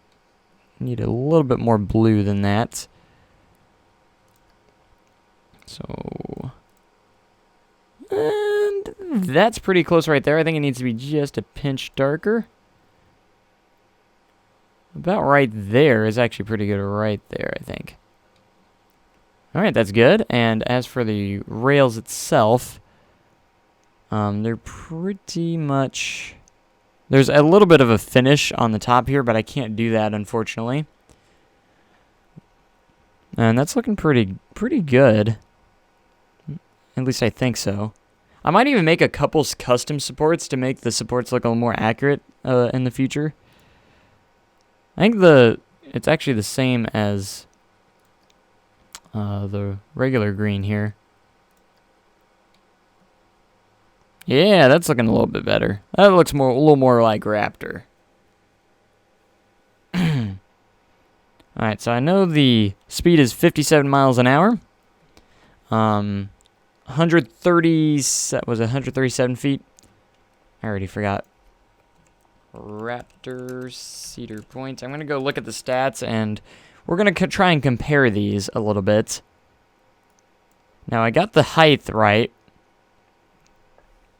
Need a little bit more blue than that. So, and that's pretty close right there. I think it needs to be just a pinch darker. About right there is actually pretty good right there, I think. Alright, that's good. And as for the rails itself, they're pretty much... There's a little bit of a finish on the top here, but I can't do that, unfortunately. And that's looking pretty good. At least I think so. I might even make a couple custom supports to make the supports look a little more accurate in the future. I think it's actually the same as the regular green here. Yeah, that's looking a little bit better. That looks a little more like Raptor. Alright, so I know the speed is 57 miles an hour. 137 feet? I already forgot. Raptor Cedar Point. I'm going to go look at the stats, and we're going to try and compare these a little bit. Now, I got the height right.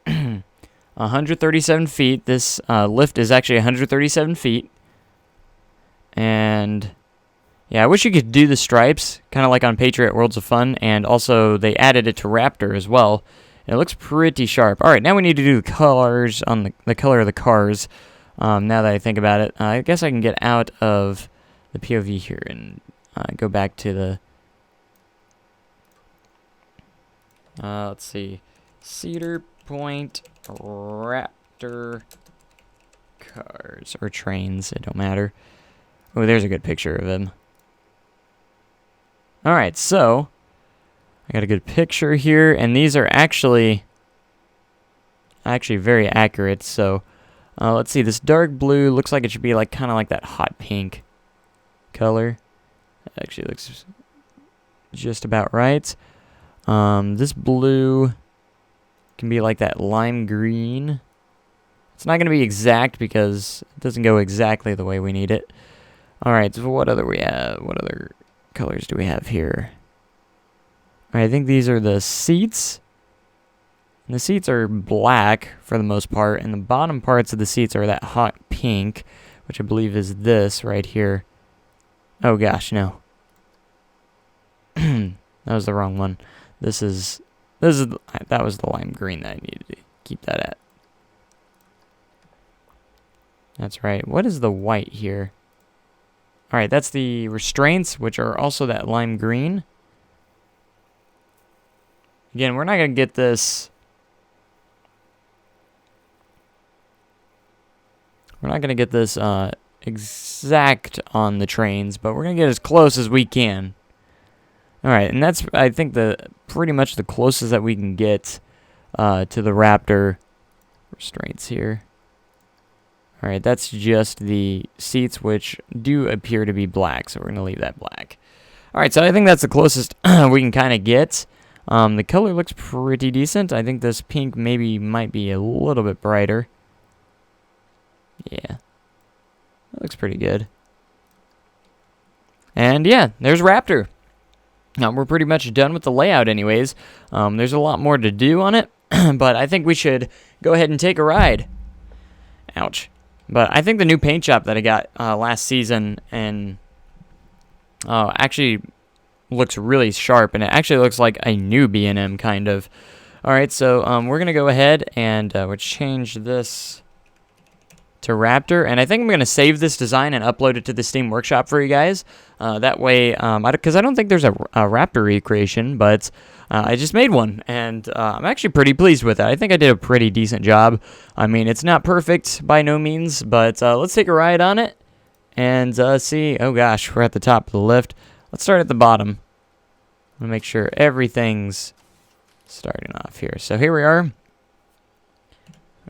137 feet. This lift is actually 137 feet. And yeah, I wish you could do the stripes, kind of like on Patriot Worlds of Fun, and also they added it to Raptor as well. It looks pretty sharp. All right, now we need to do the colors on the color of the cars. Now that I think about it, I guess I can get out of the POV here and go back to the... let's see. Cedar Point Raptor cars. Or trains, it don't matter. Oh, there's a good picture of them. Alright, so... I got a good picture here, and these are actually very accurate, so... let's see, this dark blue looks like it should be like kind of like that hot pink color. That actually looks just about right. This blue can be like that lime green. It's not going to be exact because it doesn't go exactly the way we need it. Alright, so what other we have? What other colors do we have here? Alright, I think these are the seats. And the seats are black for the most part, and the bottom parts of the seats are that hot pink, which I believe is this right here. Oh gosh, no. That was the wrong one. That was the lime green that I needed to keep that at. That's right. What is the white here? Alright, that's the restraints, which are also that lime green. Again, we're not going to get this... We're not going to get this exact on the trains, but we're going to get as close as we can. Alright, and that's, I think, pretty much the closest that we can get to the Raptor restraints here. Alright, that's just the seats, which do appear to be black, so we're going to leave that black. Alright, so I think that's the closest we can kind of get. The color looks pretty decent. I think this pink might be a little bit brighter. Yeah, that looks pretty good. And yeah, there's Raptor. Now, we're pretty much done with the layout anyways. There's a lot more to do on it, but I think we should go ahead and take a ride. Ouch. But I think the new paint job that I got last season and actually looks really sharp, and it actually looks like a new B&M kind of. Alright, so we're going to go ahead and we'll change this to Raptor, and I think I'm going to save this design and upload it to the Steam Workshop for you guys. That way, because I don't think there's a Raptor recreation, but I just made one, and I'm actually pretty pleased with it. I think I did a pretty decent job. I mean, it's not perfect by no means, but let's take a ride on it and see. Oh gosh, we're at the top of the lift. Let's start at the bottom. I'm going to make sure everything's starting off here. So here we are.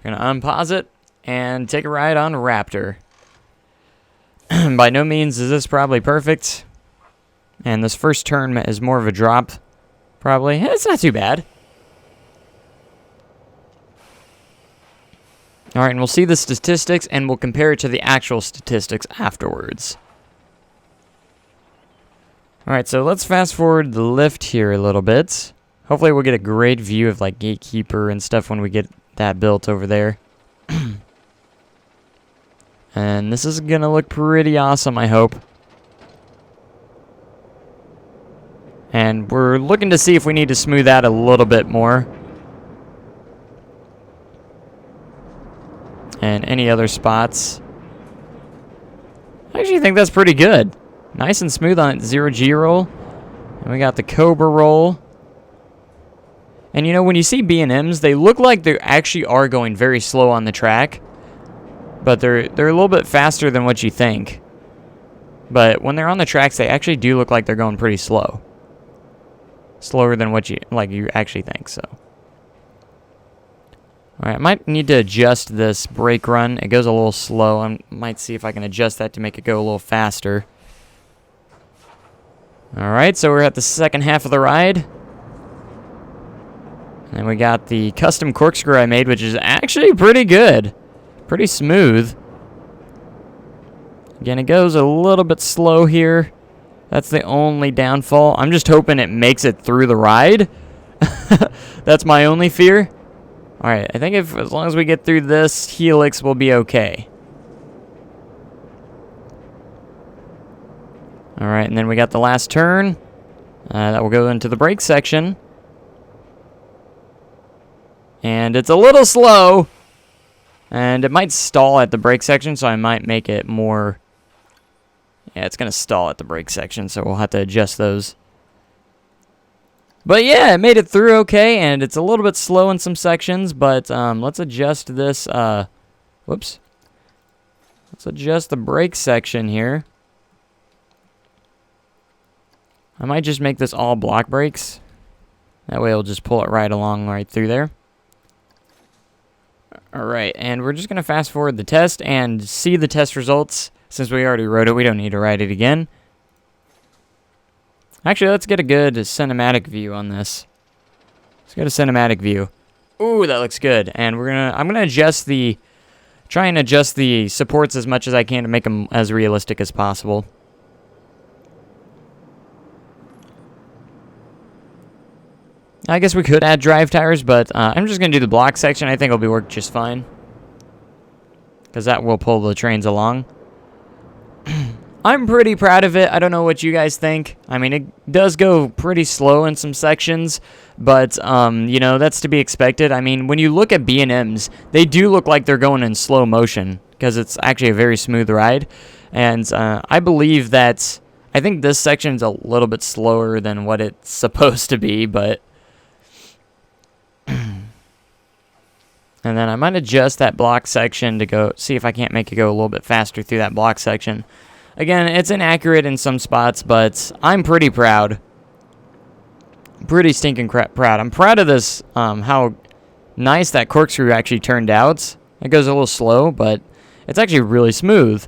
We're going to unpause it and take a ride on Raptor. By no means is this probably perfect. And this first turn is more of a drop, probably. It's not too bad. Alright, and we'll see the statistics, and we'll compare it to the actual statistics afterwards. Alright, so let's fast forward the lift here a little bit. Hopefully we'll get a great view of like Gatekeeper and stuff when we get that built over there. And this is gonna look pretty awesome, I hope. And we're looking to see if we need to smooth out a little bit more. And any other spots. I actually think that's pretty good. Nice and smooth on it. 0G roll. And we got the Cobra roll. And you know, when you see B&Ms, they look like they actually are going very slow on the track. But they're a little bit faster than what you think. But when they're on the tracks, they actually do look like they're going pretty slow. Slower than what you actually think, so. Alright, I might need to adjust this brake run. It goes a little slow. I might see if I can adjust that to make it go a little faster. Alright, so we're at the second half of the ride. And we got the custom corkscrew I made, which is actually pretty good. Pretty smooth. Again, it goes a little bit slow here. That's the only downfall. I'm just hoping it makes it through the ride. That's my only fear. Alright, I think as long as we get through this helix, we'll be okay. Alright, and then we got the last turn. That will go into the brake section. And it's a little slow. And it might stall at the brake section, so I might make it more... Yeah, it's going to stall at the brake section, so we'll have to adjust those. But yeah, it made it through okay, and it's a little bit slow in some sections, but let's adjust this, whoops. Let's adjust the brake section here. I might just make this all block brakes. That way it'll just pull it right along right through there. Alright, and we're just going to fast forward the test and see the test results. Since we already wrote it, we don't need to write it again. Actually, let's get a good cinematic view on this. Let's get a cinematic view. Ooh, that looks good. And I'm gonna try and adjust the supports as much as I can to make them as realistic as possible. I guess we could add drive tires, but I'm just gonna do the block section. I think it'll work just fine, because that will pull the trains along. I'm pretty proud of it. I don't know what you guys think. I mean, it does go pretty slow in some sections, but, you know, that's to be expected. I mean, when you look at B&Ms, they do look like they're going in slow motion, because it's actually a very smooth ride. And I believe that, I think this section's a little bit slower than what it's supposed to be, but... And then I might adjust that block section to go, see if I can't make it go a little bit faster through that block section. Again, it's inaccurate in some spots, but I'm pretty proud. Pretty stinking proud. I'm proud of this, how nice that corkscrew actually turned out. It goes a little slow, but it's actually really smooth.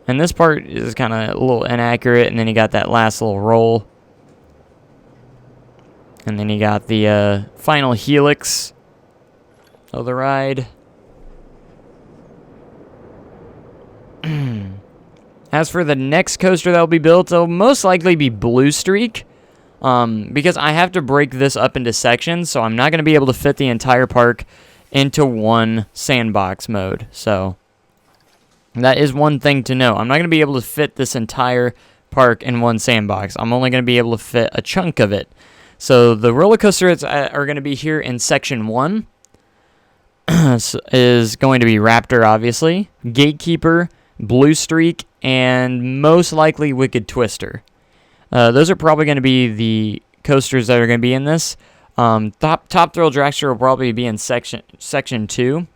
And this part is kind of a little inaccurate, and then you got that last little roll. And then you got the final helix of the ride. As for the next coaster that will be built, it'll most likely be Blue Streak, because I have to break this up into sections, so I'm not going to be able to fit the entire park into one sandbox mode. So that is one thing to know. I'm not going to be able to fit this entire park in one sandbox. I'm only going to be able to fit a chunk of it. So the roller coasters are going to be here in section 1. Is going to be Raptor, obviously, Gatekeeper, Blue Streak, and most likely Wicked Twister. Those are probably going to be the coasters that are going to be in this. Top Thrill Dragster will probably be in section 2.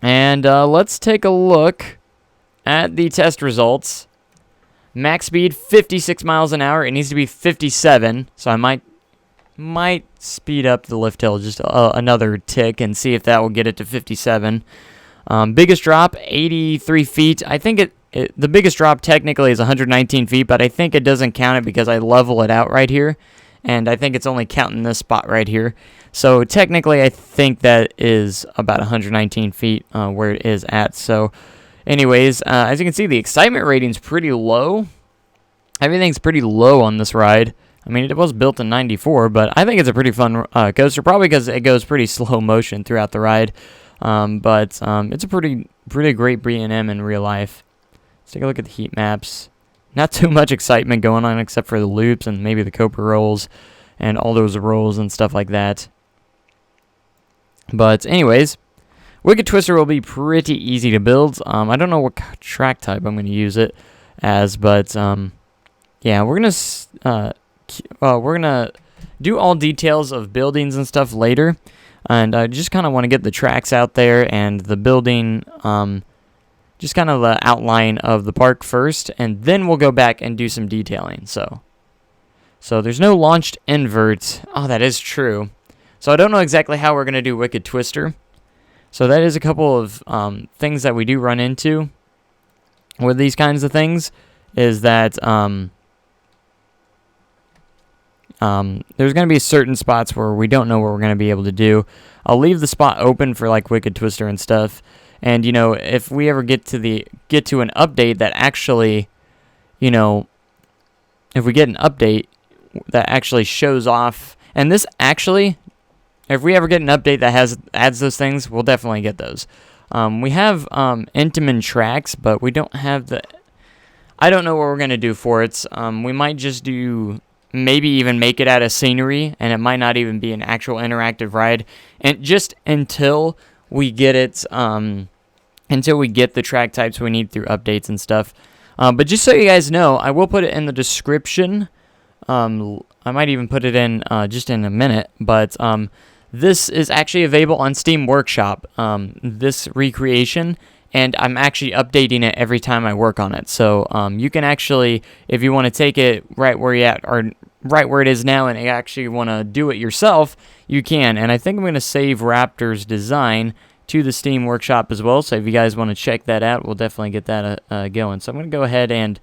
And let's take a look at the test results. Max speed 56 miles an hour. It needs to be 57, so I might speed up the lift hill just another tick and see if that will get it to 57. Biggest drop 83 feet. I think the biggest drop technically is 119 feet, but I think it doesn't count it because I level it out right here, and I think it's only counting this spot right here. So technically I think that is about 119 feet where it is at. So anyways, as you can see, the excitement rating's pretty low. Everything's pretty low on this ride. I mean, it was built in '94, but I think it's a pretty fun coaster, probably because it goes pretty slow motion throughout the ride. But it's a pretty great B&M in real life. Let's take a look at the heat maps. Not too much excitement going on except for the loops and maybe the Cobra rolls and all those rolls and stuff like that. But anyways, Wicked Twister will be pretty easy to build. I don't know what track type I'm going to use it as, but yeah, we're gonna do all details of buildings and stuff later, and I just kind of want to get the tracks out there and the building, just kind of the outline of the park first, and then we'll go back and do some detailing. So there's no launched invert. Oh, that is true. So I don't know exactly how we're gonna do Wicked Twister. So that is a couple of things that we do run into with these kinds of things, is that there's going to be certain spots where we don't know what we're going to be able to do. I'll leave the spot open for like Wicked Twister and stuff. And, you know, if we ever get to an update that actually, you know, if we get an update that actually shows off, and this actually, if we ever get an update that adds those things, we'll definitely get those. We have Intamin tracks, but we don't have the, I don't know what we're going to do for it. We might just do maybe even make it out of scenery, and it might not even be an actual interactive ride. And just until we get it, until we get the track types we need through updates and stuff. But just so you guys know, I will put it in the description. I might even put it in just in a minute, but this is actually available on Steam Workshop, this recreation, and I'm actually updating it every time I work on it. So you can actually, if you want to take it right where you at, or right where it is now, and you actually want to do it yourself, you can. And I think I'm going to save Raptor's design to the Steam Workshop as well. So if you guys want to check that out, we'll definitely get that going. So I'm going to go ahead and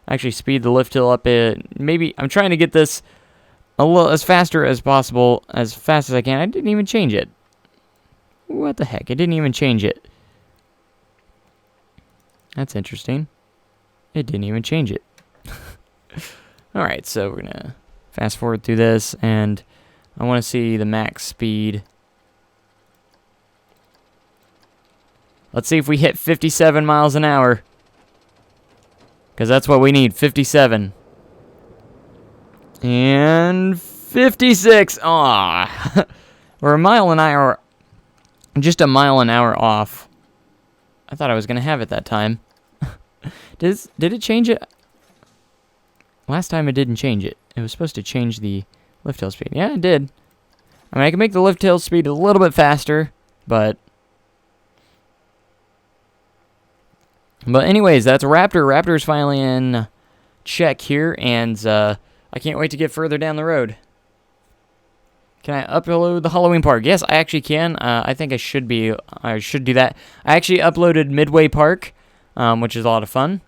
actually speed the lift hill up. Maybe I'm trying to get this a little as faster as possible, as fast as I can. I didn't even change it. What the heck? I didn't even change it. That's interesting. It didn't even change it. Alright, so we're going to fast forward through this, and I want to see the max speed. Let's see if we hit 57 miles an hour. Because that's what we need, 57. And 56. Aw. We're a mile an hour. Just a mile an hour off. I thought I was going to have it that time. Did it change it? Last time it didn't change it. It was supposed to change the lift hill speed. Yeah, it did. I mean, I can make the lift hill speed a little bit faster, but anyways, that's Raptor. Raptor's finally in check here, and I can't wait to get further down the road. Can I upload the Halloween Park? Yes, I actually can. I think I should do that. I actually uploaded Midway Park, which is a lot of fun.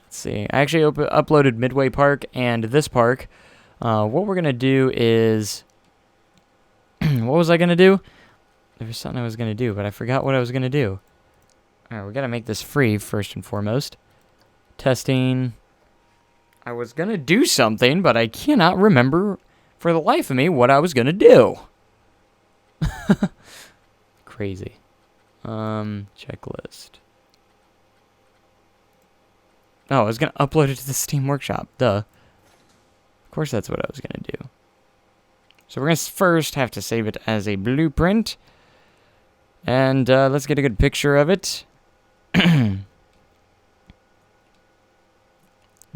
Let's see. I actually uploaded Midway Park and this park. What we're going to do is... what was I going to do? There was something I was going to do, but I forgot what I was going to do. Alright, we got to make this free, first and foremost. Testing. I was going to do something, but I cannot remember for the life of me what I was going to do. Crazy. Checklist. Oh, I was going to upload it to the Steam Workshop. Duh. Of course that's what I was going to do. So we're going to first have to save it as a blueprint. And let's get a good picture of it.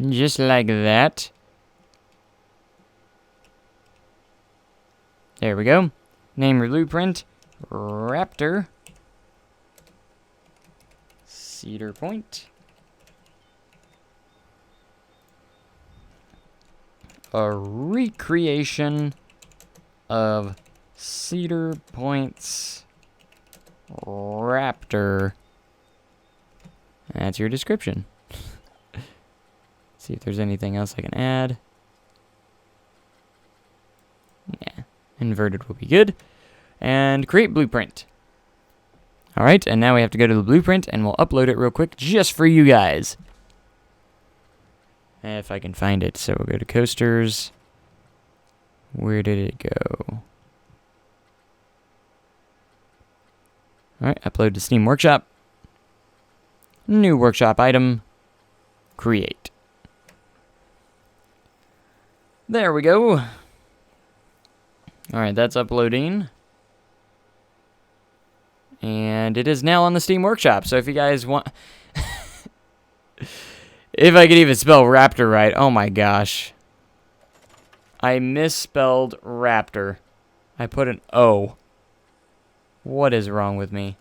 Just like that. There we go. Name your blueprint. Raptor. Cedar Point. A recreation of Cedar Point's Raptor. That's your description. See if there's anything else I can add. Yeah, inverted will be good. And create blueprint. Alright, and now we have to go to the blueprint, and we'll upload it real quick just for you guys. If I can find it. So we'll go to coasters. Where did it go? Alright, upload to Steam Workshop. New workshop item. Create. There we go. Alright, that's uploading. And it is now on the Steam Workshop. So if you guys want... if I could even spell Raptor right. Oh my gosh. I misspelled Raptor. I put an O. What is wrong with me?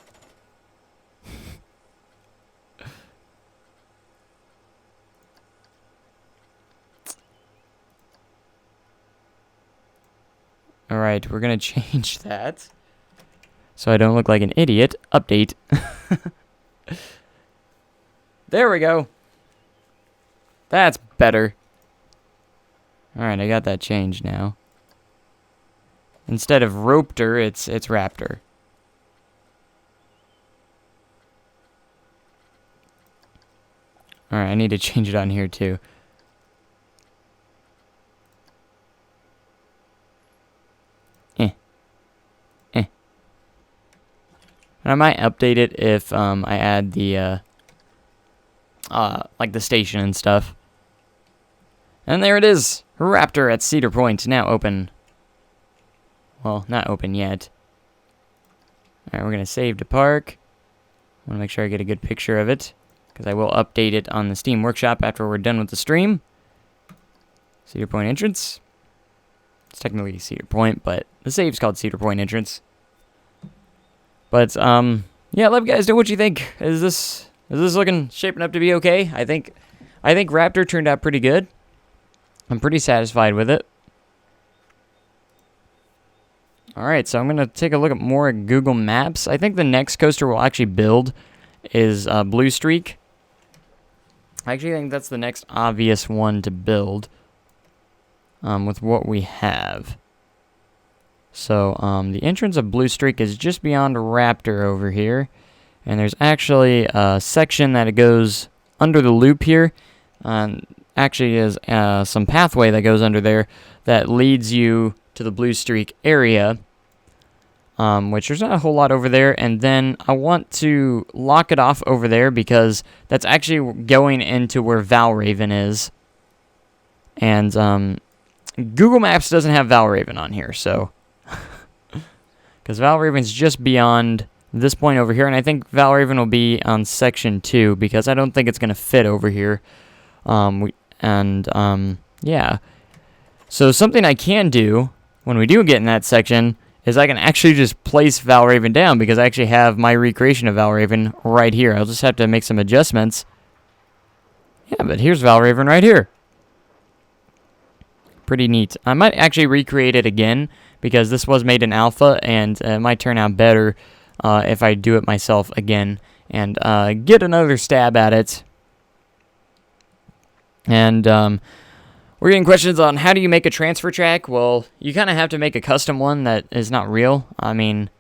Alright, we're gonna change that. So I don't look like an idiot. Update. There we go. That's better. Alright, I got that changed now. Instead of Raptor, it's Raptor. Alright, I need to change it on here too. And I might update it if I add the like the station and stuff. And there it is. Raptor at Cedar Point, now open. Well, not open yet. Alright, we're going to save to park. I want to make sure I get a good picture of it, because I will update it on the Steam Workshop after we're done with the stream. Cedar Point entrance. It's technically Cedar Point, but the save's called Cedar Point entrance. But, yeah, let me guys know what you think. Is this shaping up to be okay? I think Raptor turned out pretty good. I'm pretty satisfied with it. Alright, so I'm going to take a look at more at Google Maps. I think the next coaster we'll actually build is Blue Streak. I actually think that's the next obvious one to build with what we have. So the entrance of Blue Streak is just beyond Raptor over here. And there's actually a section that it goes under the loop here. Actually is some pathway that goes under there that leads you to the Blue Streak area, which there's not a whole lot over there. And then I want to lock it off over there because that's actually going into where Valraven is. And Google Maps doesn't have Valraven on here, so because Valraven's just beyond this point over here, and I think Valraven will be on section 2 because I don't think it's going to fit over here. Yeah. So something I can do when we do get in that section is I can actually just place Valraven down because I actually have my recreation of Valraven right here. I'll just have to make some adjustments. Yeah, but here's Valraven right here. Pretty neat. I might actually recreate it again because this was made in alpha and it might turn out better if I do it myself again and get another stab at it. And we're getting questions on how do you make a transfer track. Well, you kind of have to make a custom one that is not real. I mean,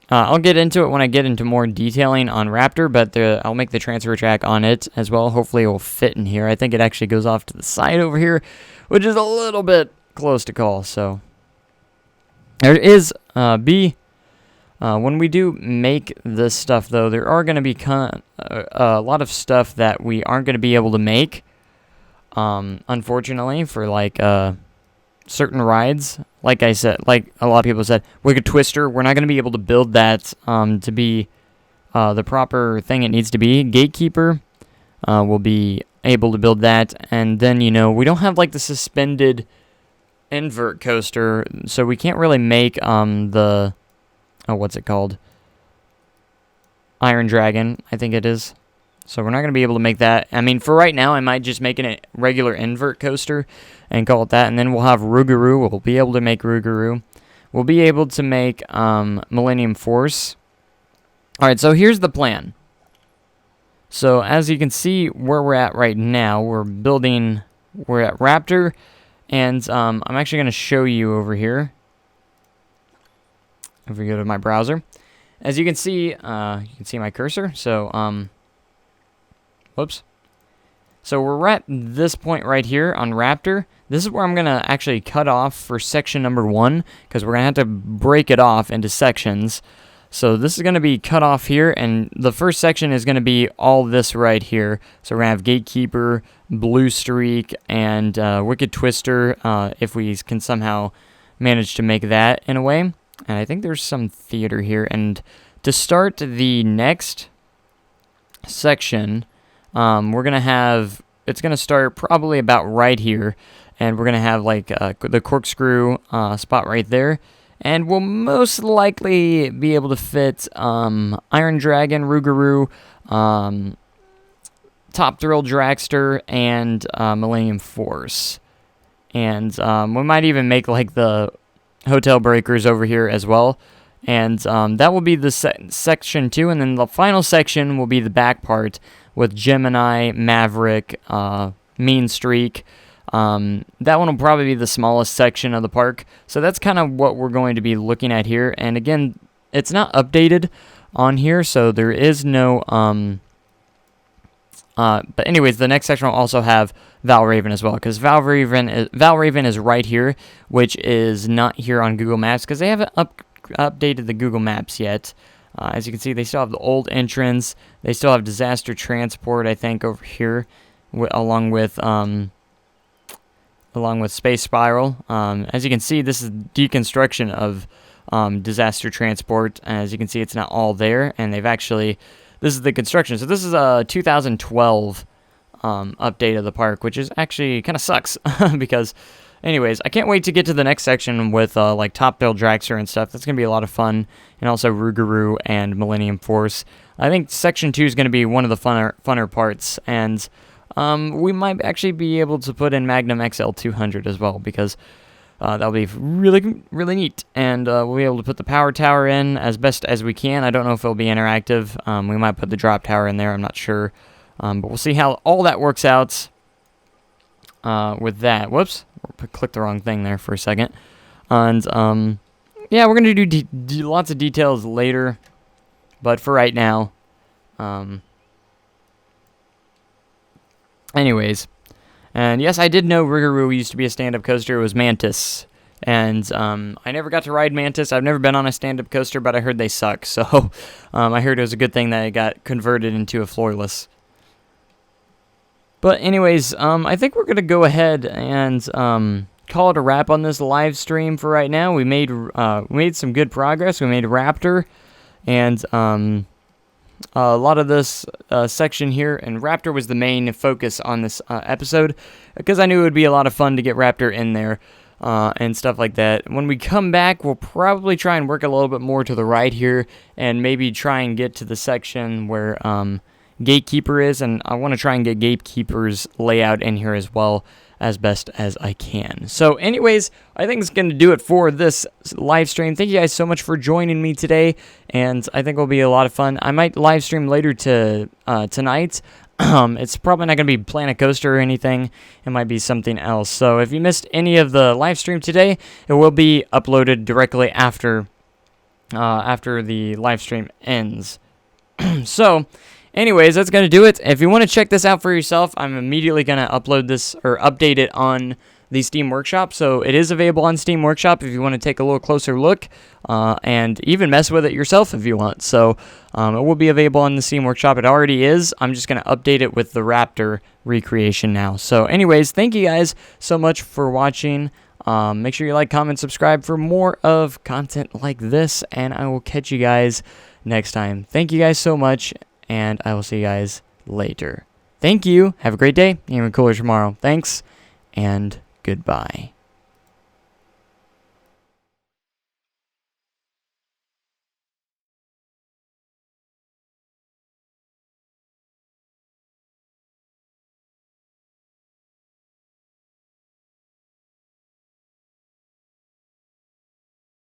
I'll get into it when I get into more detailing on Raptor, but I'll make the transfer track on it as well. Hopefully it will fit in here. I think it actually goes off to the side over here, which is a little bit close to call. So there is when we do make this stuff, though, there are going to be a lot of stuff that we aren't going to be able to make, unfortunately, for, like, certain rides. Like I said, like a lot of people said, Wicked Twister, we're not going to be able to build that to be the proper thing it needs to be. Gatekeeper, will be able to build that. And then, you know, we don't have, like, the suspended invert coaster, so we can't really make the... Oh, what's it called? Iron Dragon, I think it is. So we're not going to be able to make that. I mean, for right now, I might just make it a regular invert coaster and call it that. And then we'll have Rougarou. We'll be able to make Rougarou. We'll be able to make Millennium Force. All right, so here's the plan. So as you can see where we're at right now, we're at Raptor. And I'm actually going to show you over here. If we go to my browser, as you can see my cursor. So, whoops. So we're at this point right here on Raptor. This is where I'm gonna actually cut off for section number 1 because we're gonna have to break it off into sections. So this is gonna be cut off here, and the first section is gonna be all this right here. So we're gonna have Gatekeeper, Blue Streak, and Wicked Twister. If we can somehow manage to make that in a way. And I think there's some theater here. And to start the next section, we're going to have... It's going to start probably about right here. And we're going to have, like, the corkscrew spot right there. And we'll most likely be able to fit Iron Dragon, Rougarou, Top Thrill Dragster, and Millennium Force. And we might even make, like, the... Hotel Breakers over here as well, and that will be the section 2, and then the final section will be the back part with Gemini, Maverick, Mean Streak. That one will probably be the smallest section of the park, so that's kind of what we're going to be looking at here. And again, it's not updated on here, so there is no but anyways, the next section will also have Valraven as well, because Valraven is right here, which is not here on Google Maps, because they haven't updated the Google Maps yet. As you can see, they still have the old entrance. They still have Disaster Transport, I think, over here, along with along with Space Spiral. As you can see, this is deconstruction of disaster transport. As you can see, it's not all there, and they've actually, this is the construction. So this is a 2012 update of the park, which is actually kind of sucks because, anyways, I can't wait to get to the next section with like Top Bill Dragster and stuff. That's gonna be a lot of fun, and also Rougarou and Millennium Force. I think Section 2 is gonna be one of the funner parts, and we might actually be able to put in Magnum XL 200 as well, because that'll be really, really neat. And we'll be able to put the power tower in as best as we can. I don't know if it'll be interactive. We might put the drop tower in there. I'm not sure. But we'll see how all that works out with that. Whoops. Clicked the wrong thing there for a second. And, yeah, we're going to do lots of details later. But for right now, anyways. And yes, I did know Rougarou used to be a stand-up coaster. It was Mantis. And I never got to ride Mantis. I've never been on a stand-up coaster, but I heard they suck. So I heard it was a good thing that it got converted into a floorless. But anyways, I think we're going to go ahead and call it a wrap on this live stream for right now. We made some good progress. We made Raptor, and a lot of this section here, and Raptor was the main focus on this episode, because I knew it would be a lot of fun to get Raptor in there and stuff like that. When we come back, we'll probably try and work a little bit more to the right here, and maybe try and get to the section where Gatekeeper is, and I want to try and get Gatekeeper's layout in here as well, as best as I can. So anyways, I think it's going to do it for this live stream. Thank you guys so much for joining me today, and I think it'll be a lot of fun. I might live stream later tonight. It's probably not going to be Planet Coaster or anything. It might be something else. So if you missed any of the live stream today, it will be uploaded directly after the live stream ends. So anyways, that's going to do it. If you want to check this out for yourself, I'm immediately going to upload this or update it on the Steam Workshop. So it is available on Steam Workshop if you want to take a little closer look and even mess with it yourself if you want. So it will be available on the Steam Workshop. It already is. I'm just going to update it with the Raptor recreation now. So anyways, thank you guys so much for watching. Make sure you like, comment, subscribe for more of content like this, and I will catch you guys next time. Thank you guys so much, and I will see you guys later. Thank you. Have a great day. Even cooler tomorrow. Thanks, and goodbye.